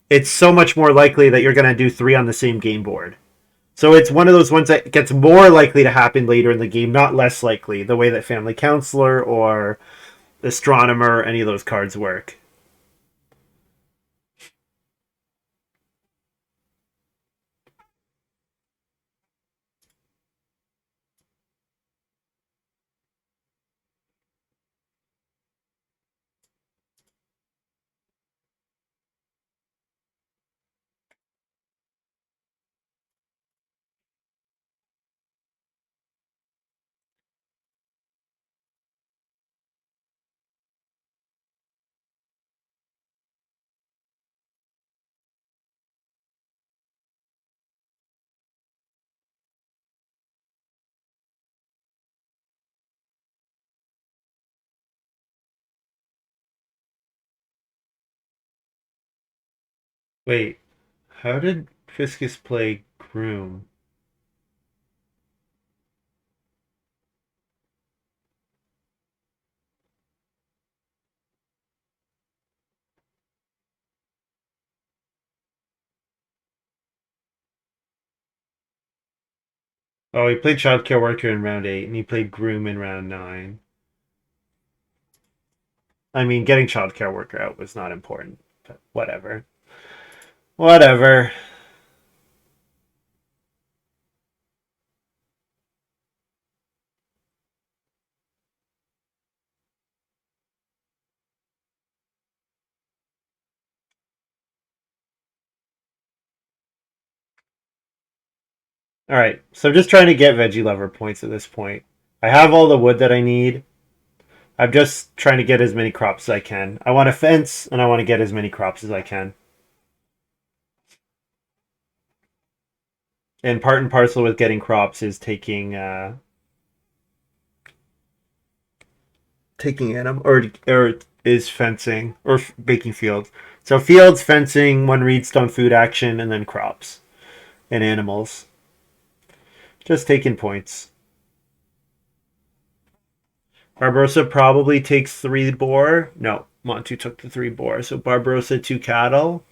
it's so much more likely that you're going to do 3 on the same game board. So it's one of those ones that gets more likely to happen later in the game, not less likely, the way that Family Counselor or Astronomer, any of those cards work. Wait, how did Fiscus play groom? Oh, he played childcare worker in round 8, and he played groom in round 9. I mean, getting childcare worker out was not important, but whatever. Whatever. All right, so I'm just trying to get veggie lover points at this point. I have all the wood that I need. I'm just trying to get as many crops as I can. I want a fence, and I want to get as many crops as I can. And part and parcel with getting crops is taking anim or is fencing or baking fields. So fields, fencing, one reedstone food action, and then crops and animals. Just taking points. Barbarossa probably takes 3 boar. No, Montu took the 3 boar. So Barbarossa 2 cattle.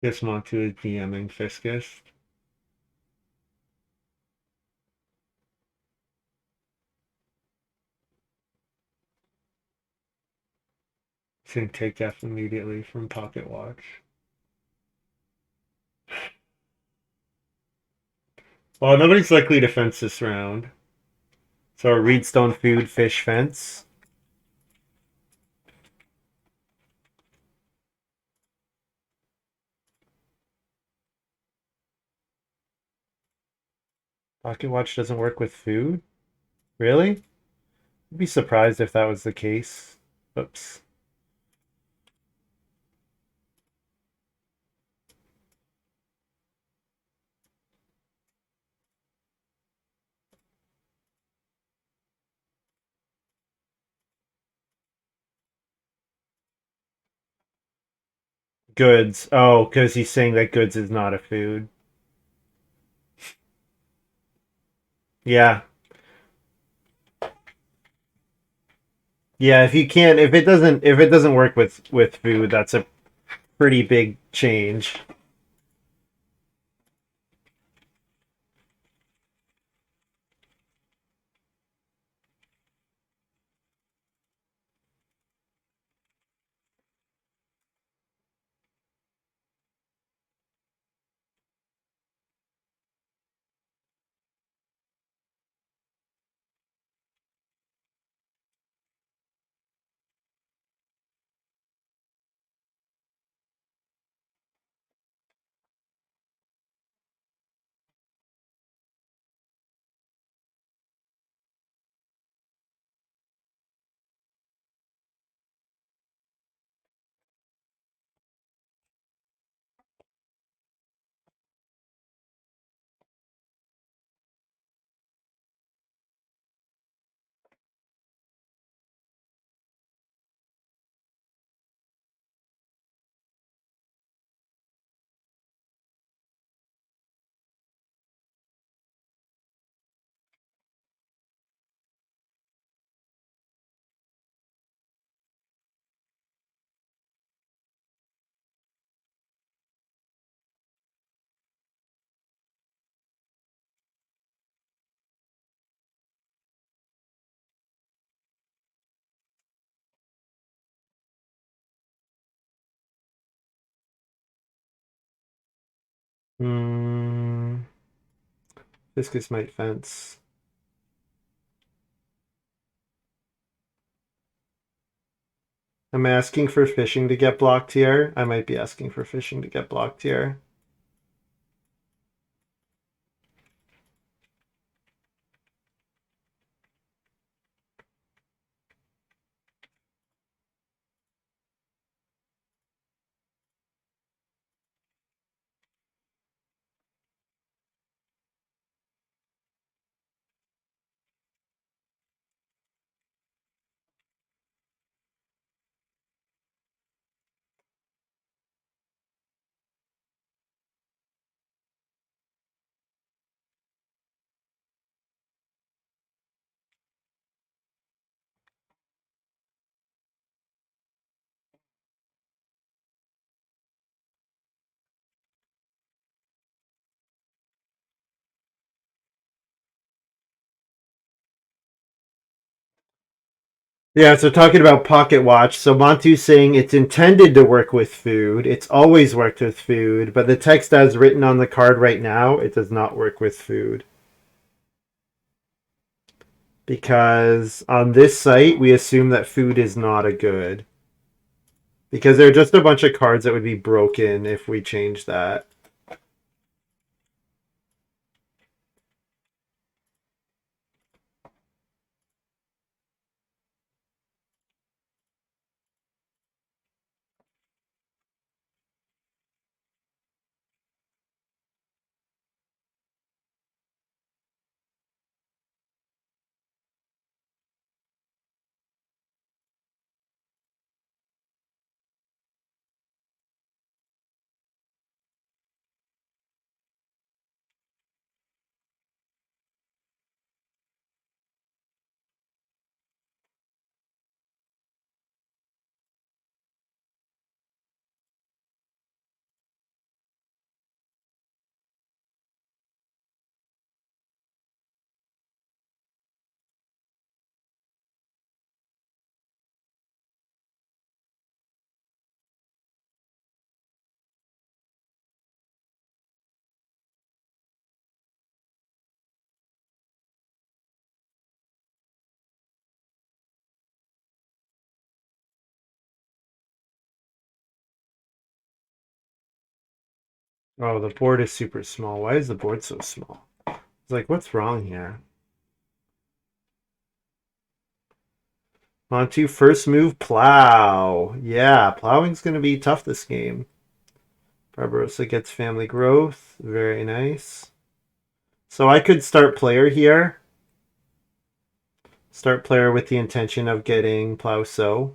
This Montu is DMing Fiscus. Saying take F immediately from Pocket Watch. Well, nobody's likely to fence this round. So a reedstone food fish fence. Pocket Watch doesn't work with food? Really? I'd be surprised if that was the case. Oops. Goods. Oh, because he's saying that goods is not a food. Yeah. Yeah, if you can't if it doesn't work with food, that's a pretty big change. Fiscus might fence. I'm asking for fishing to get blocked here. I might be asking for fishing to get blocked here. Yeah, so talking about Pocket Watch, so Montu's saying it's intended to work with food. It's always worked with food, but the text as written on the card right now, it does not work with food. Because on this site, we assume that food is not a good. Because there are just a bunch of cards that would be broken if we change that. Oh, the board is super small. Why is the board so small? It's like, what's wrong here? On to first move, plow. Yeah, plowing's going to be tough this game. Barbarossa gets family growth. Very nice. So I could start player here. Start player with the intention of getting plow sow.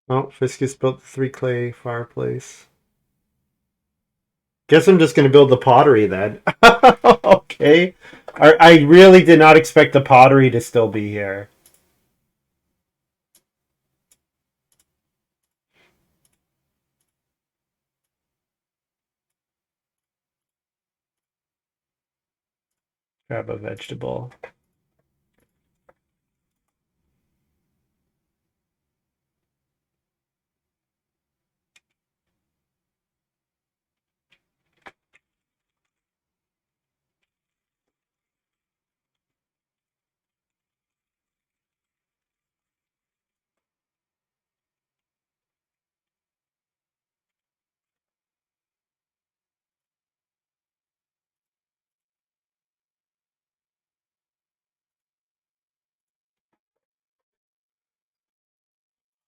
Oh, Fiscus built the 3 clay fireplace. Guess I'm just going to build the pottery then. Okay. I really did not expect the pottery to still be here. Grab a vegetable.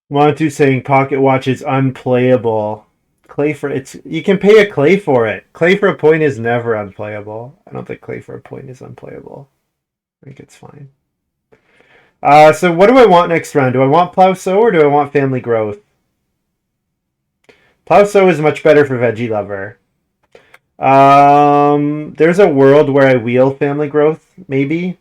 Montu saying Pocket Watch is unplayable. Clay for it's you can pay a clay for it. Clay for a point is never unplayable. I don't think clay for a point is unplayable. I think it's fine. So what do I want next round? Do I want Plow Sow or do I want Family Growth? Plow Sow is much better for Veggie Lover. There's a world where I wheel Family Growth, maybe.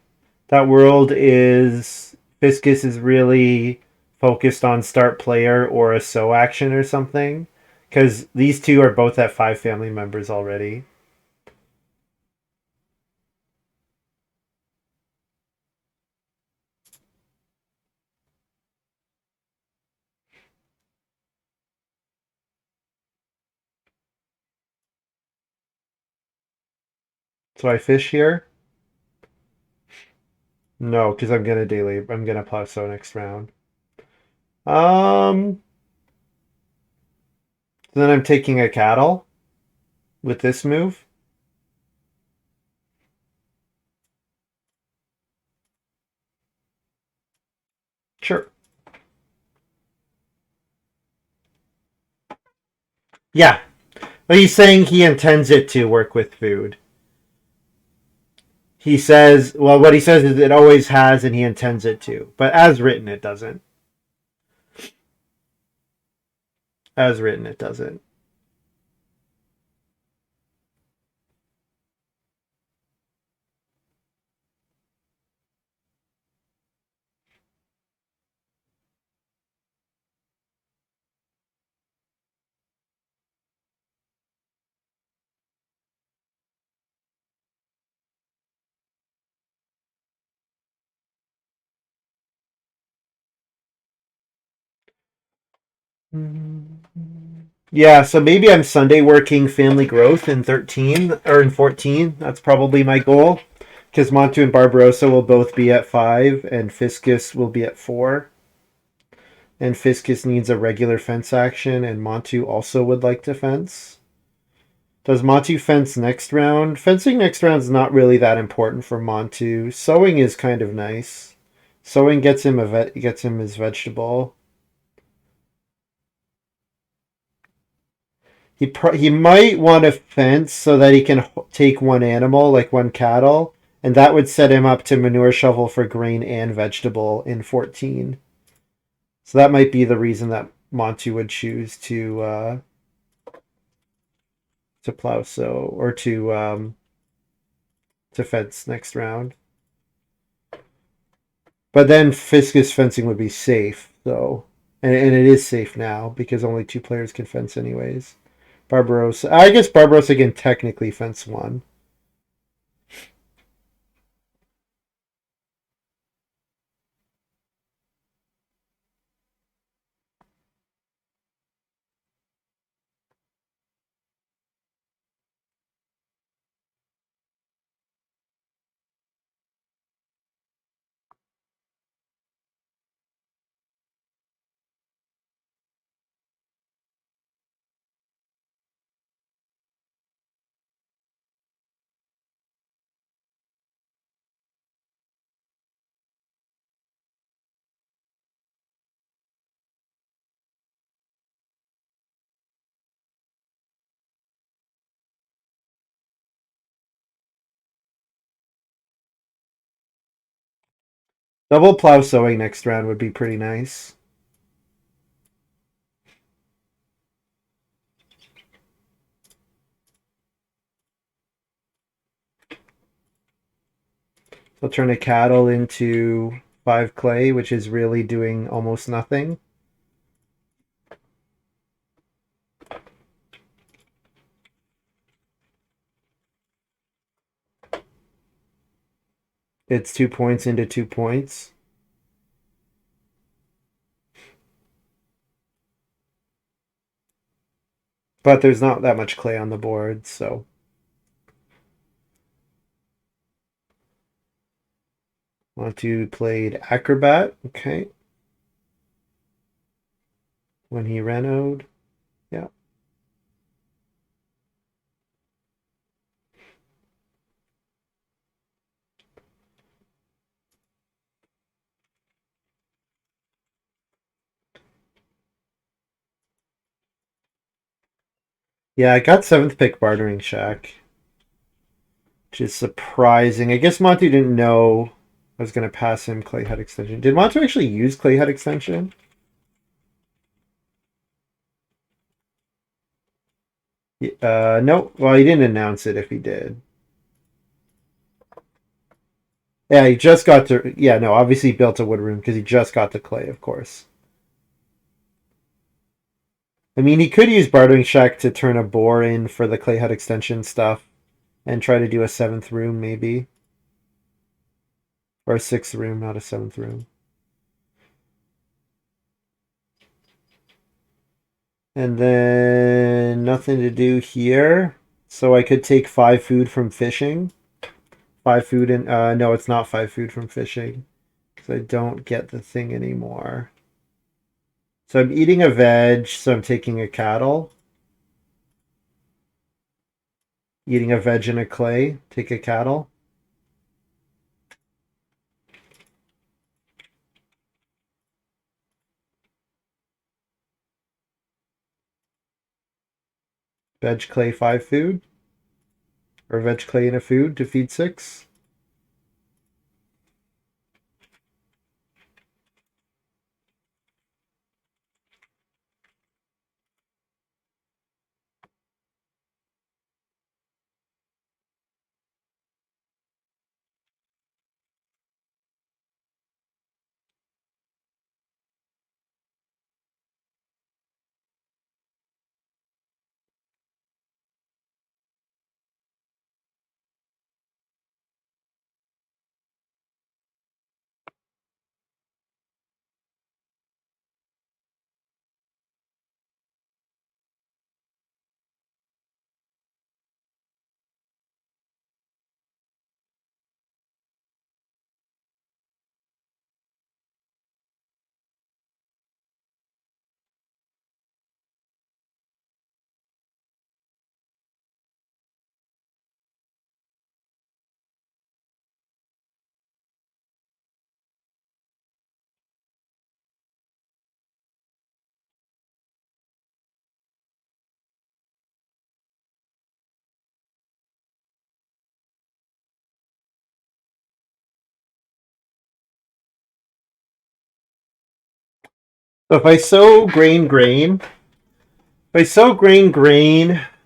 That world is Fiscus is really focused on start player or a sow action or something. Because these two are both at 5 family members already. So I fish here? No, because I'm gonna plow sow next round. Um then I'm taking a cattle with this move. Sure. Yeah. But he's saying he intends it to work with food. He says, well, what he says is it always has and he intends it to. But as written, it doesn't. As written, it doesn't. Yeah, so maybe I'm Sunday working family growth in 13 or in 14. That's probably my goal. Because Montu and Barbarossa will both be at 5 and Fiscus will be at 4. And Fiscus needs a regular fence action and Montu also would like to fence. Does Montu fence next round? Fencing next round is not really that important for Montu. Sowing is kind of nice. Sowing gets him gets him his vegetable. He might want to fence so that he can take one animal, like one cattle, and that would set him up to manure shovel for grain and vegetable in 14. So that might be the reason that Montu would choose to plow sow or to fence next round. But then Fiscus fencing would be safe, so and it is safe now because only 2 players can fence anyways. Barbarossa, I guess Barbarossa can technically fence one. Double plow sowing next round would be pretty nice. They'll turn a cattle into 5 clay, which is really doing almost nothing. It's 2 points into 2 points. But there's not that much clay on the board, so. Montu played Acrobat, okay. When he renoed. Yeah. Yeah, I got 7th pick Bartering Shack, which is surprising. I guess Montu didn't know I was going to pass him Clay Head Extension. Did Montu actually use Clay Head Extension? No. Well, he didn't announce it if he did. Yeah, he just got to. Yeah, no, obviously he built a wood room because he just got to Clay, of course. I mean, he could use Bartering Shack to turn a boar in for the Clay Head Extension stuff and try to do a 7th room, maybe. Or a 6th room, not a 7th room. And then nothing to do here. So I could take 5 food from fishing. 5 food and no, it's not 5 food from fishing because I don't get the thing anymore. So I'm eating a veg, so I'm taking a cattle. Eating a veg and a clay, take a cattle. Veg clay 5 food. Or veg clay and a food to feed 6. So if I sow grain,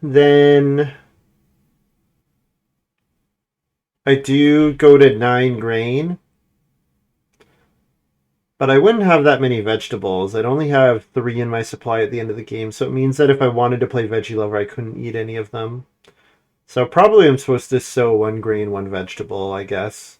then I do go to 9 grain. But I wouldn't have that many vegetables. I'd only have 3 in my supply at the end of the game, so it means that if I wanted to play Veggie Lover, I couldn't eat any of them. So probably I'm supposed to sow 1 grain, 1 vegetable, I guess.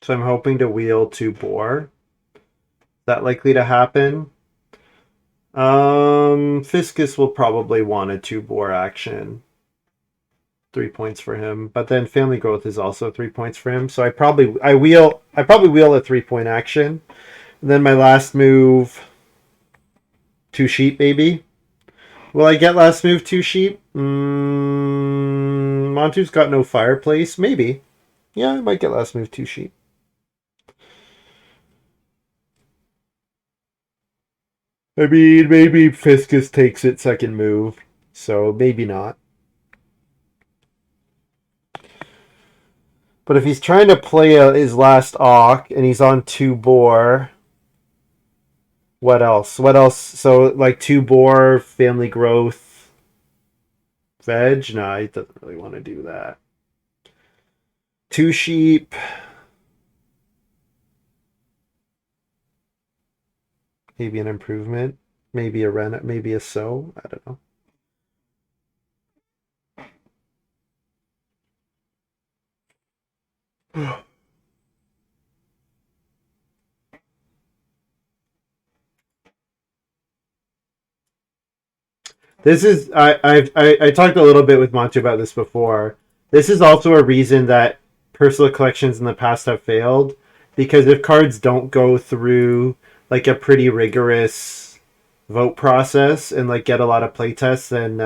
So I'm hoping to wheel 2 boar. Is that likely to happen? Fiscus will probably want a 2 boar action. 3 points for him, but then family growth is also 3 points for him. So I probably wheel a 3-point action. And then my last move, 2 sheep maybe. Will I get last move 2 sheep? Montu's got no fireplace. Maybe. Yeah, I might get last move 2 sheep. I mean, maybe Fiscus takes it second move, so maybe not. But if he's trying to play his last Auk and he's on 2 boar, what else? What else? So like 2 boar, family growth, veg? No, he doesn't really want to do that. 2 sheep. Maybe an improvement. Maybe a rent. Maybe a sow. I don't know. This is I talked a little bit with Montu about this before. This is also a reason that personal collections in the past have failed, because if cards don't go through like a pretty rigorous vote process and like get a lot of playtests, then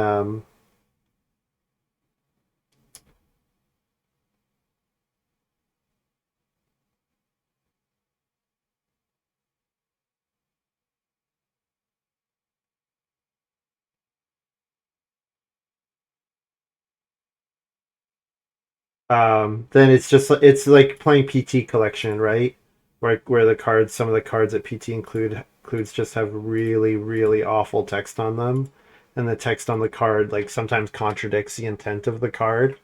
then it's like playing PT collection, right? Where the cards, some of the cards that PT includes just have really really awful text on them, and the text on the card like sometimes contradicts the intent of the card.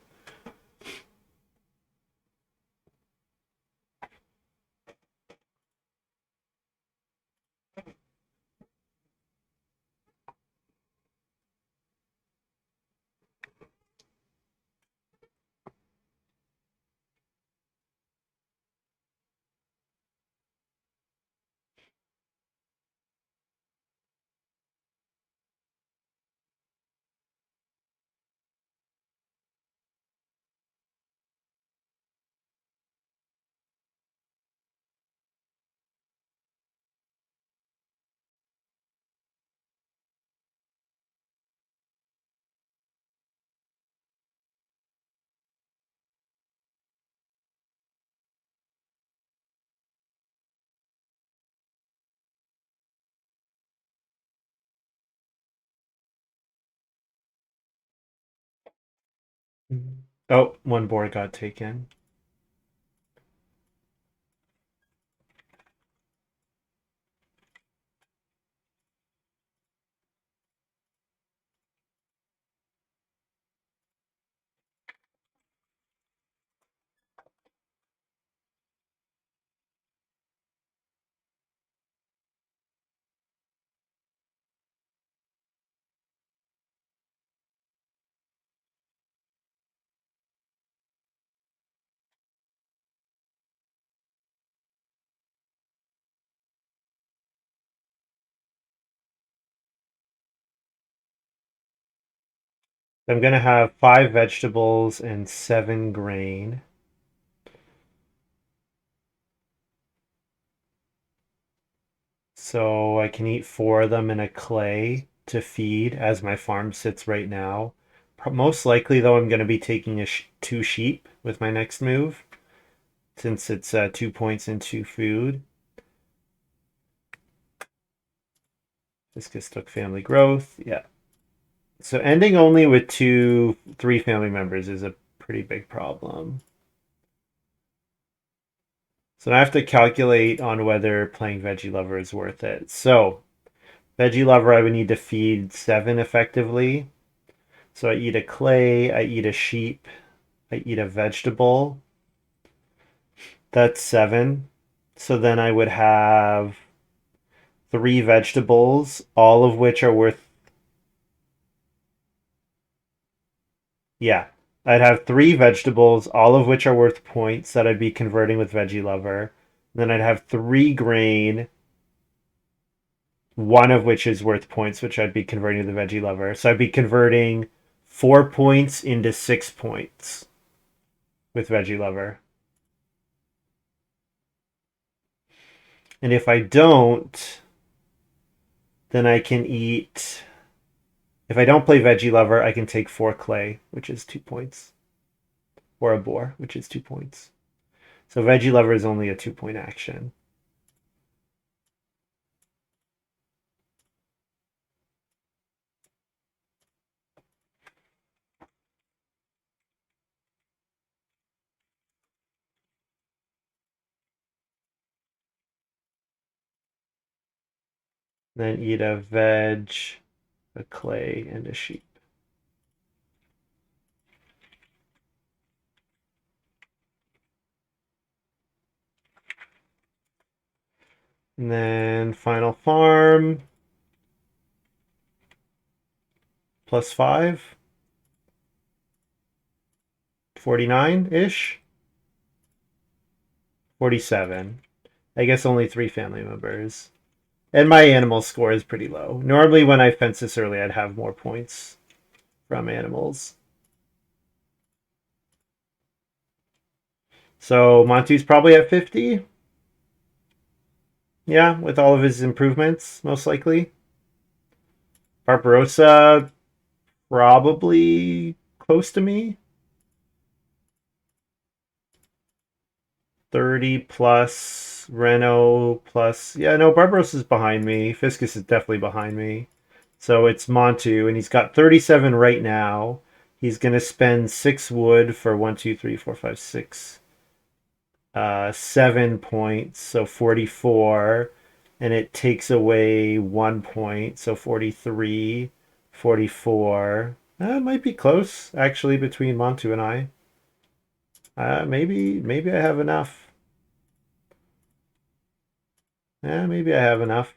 Oh, 1 board got taken. I'm gonna have 5 vegetables and 7 grain. So I can eat 4 of them in a clay to feed as my farm sits right now. Most likely, though, I'm going to be taking 2 sheep with my next move, since it's 2 points into food. Fiscused took family growth. Yeah. So ending only with 3 family members is a pretty big problem. So now I have to calculate on whether playing Veggie Lover is worth it. So Veggie Lover, I would need to feed 7 effectively. So I eat a clay, I eat a sheep, I eat a vegetable. That's 7. So then I would have 3 vegetables, all of which are worth. Yeah. I'd have 3 vegetables, all of which are worth points that I'd be converting with Veggie Lover. Then I'd have 3 grain, one of which is worth points, which I'd be converting to the Veggie Lover. So I'd be converting 4 points into 6 points with Veggie Lover. And if I don't, then I can eat. If I don't play Veggie Lover, I can take 4 clay, which is 2 points, or a boar, which is 2 points. So Veggie Lover is only a 2 point action. Then eat a veg, a clay, and a sheep. And then final farm, +5, 49-ish, 47. I guess only 3 family members. And my animal score is pretty low. Normally when I fence this early, I'd have more points from animals. So Montu's probably at 50. Yeah, with all of his improvements, most likely. Barbarossa, probably close to me. 30 plus. Renault plus. Yeah, no, Barbarossa's behind me. Fiscus is definitely behind me. So it's Montu, and he's got 37 right now. He's going to spend 6 wood for 1, 2, 3, 4, 5, 6, 7 points, so 44. And it takes away 1 point, so 43, 44. It might be close, actually, between Montu and I. Maybe I have enough. Maybe I have enough.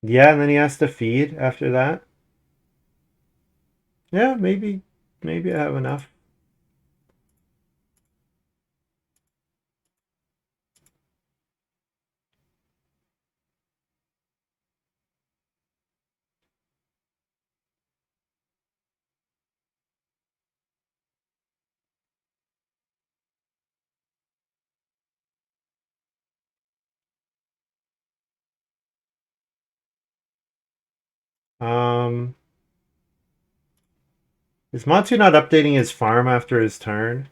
Yeah, and then he has to feed after that. Yeah, maybe I have enough. Um, is Montu not updating his farm after his turn?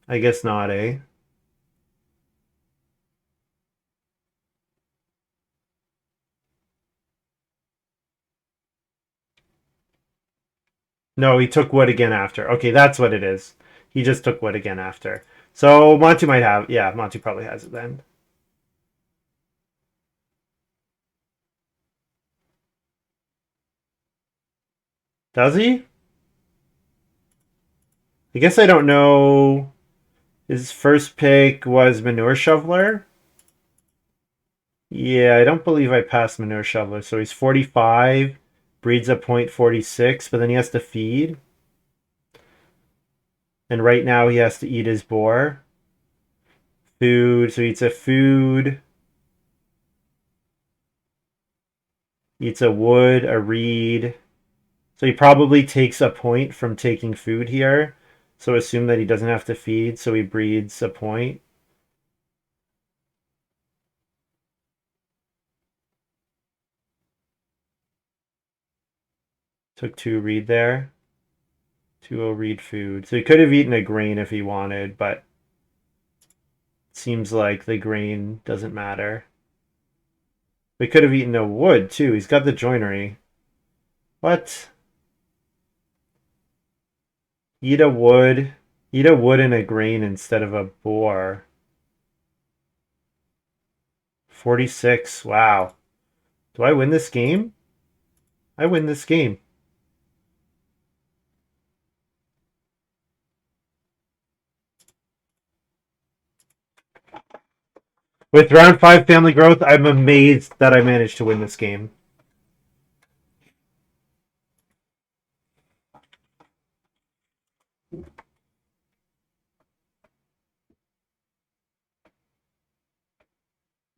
I guess not, eh? No, he took wood again after. Okay, that's what it is. He just took wood again after. So Montu might have. Yeah, Montu probably has it then. Does he? I guess I don't know. His first pick was Manure Shoveler. Yeah, I don't believe I passed Manure Shoveler. So he's 45, breeds a point 46, but then he has to feed. And right now he has to eat his boar. Food. So he eats a food, eats a wood, a reed. So he probably takes a point from taking food here. So assume that he doesn't have to feed, so he breeds a point. Took 2 reed there. 2 reed food. So he could have eaten a grain if he wanted, but it seems like the grain doesn't matter. We could have eaten a wood too. He's got the joinery. What? Eat a wood. Eat a wood and a grain instead of a boar. 46. Wow. Do I win this game? I win this game. With round 5 family growth, I'm amazed that I managed to win this game.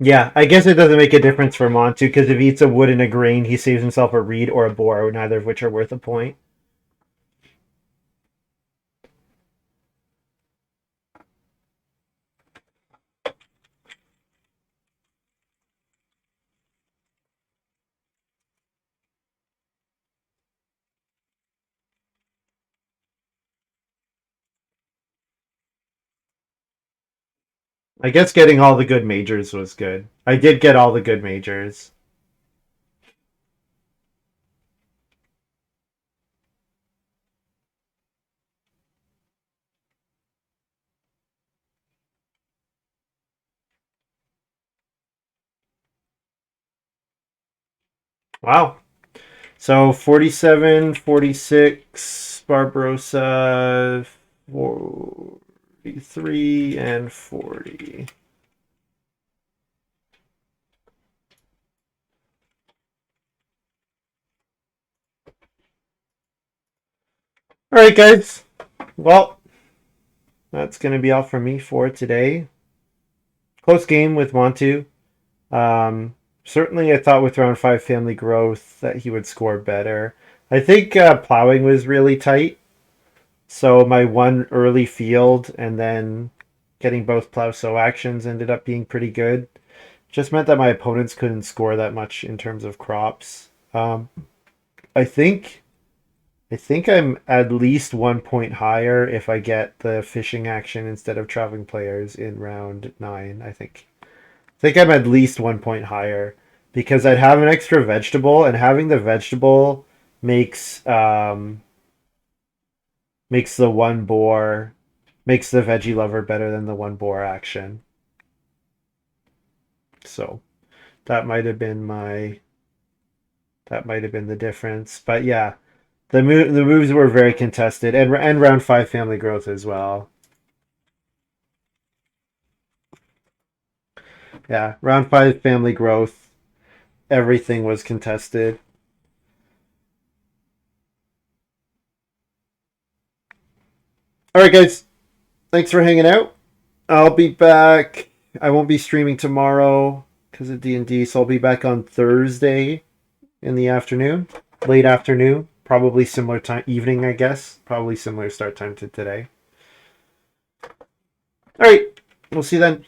Yeah, I guess it doesn't make a difference for Montu because if he eats a wood and a grain, he saves himself a reed or a boar, neither of which are worth a point. I guess getting all the good majors was good. I did get all the good majors. Wow. So 47, 46, Barbarossa, 43, and 40. All right, guys. Well, that's going to be all from me for today. Close game with Montu. Certainly, I thought with round 5 family growth that he would score better. I think plowing was really tight. So my one early field and then getting both plow sow actions ended up being pretty good. Just meant that my opponents couldn't score that much in terms of crops. I think I think I'm at least 1 point higher if I get the fishing action instead of traveling players in round 9. I think I'm at least 1 point higher because I'd have an extra vegetable, and having the vegetable makes makes the one boar makes the veggie lover better than the one boar action. So that might have been my that might have been the difference. But yeah, the moves were very contested, and round 5 family growth as well. Yeah, round 5 family growth, everything was contested. All right, guys, thanks for hanging out. I'll be back. I won't be streaming tomorrow because of D&D, so I'll be back on Thursday in the afternoon, late afternoon, probably similar time, evening, I guess. Probably similar start time to today. All right, we'll see you then.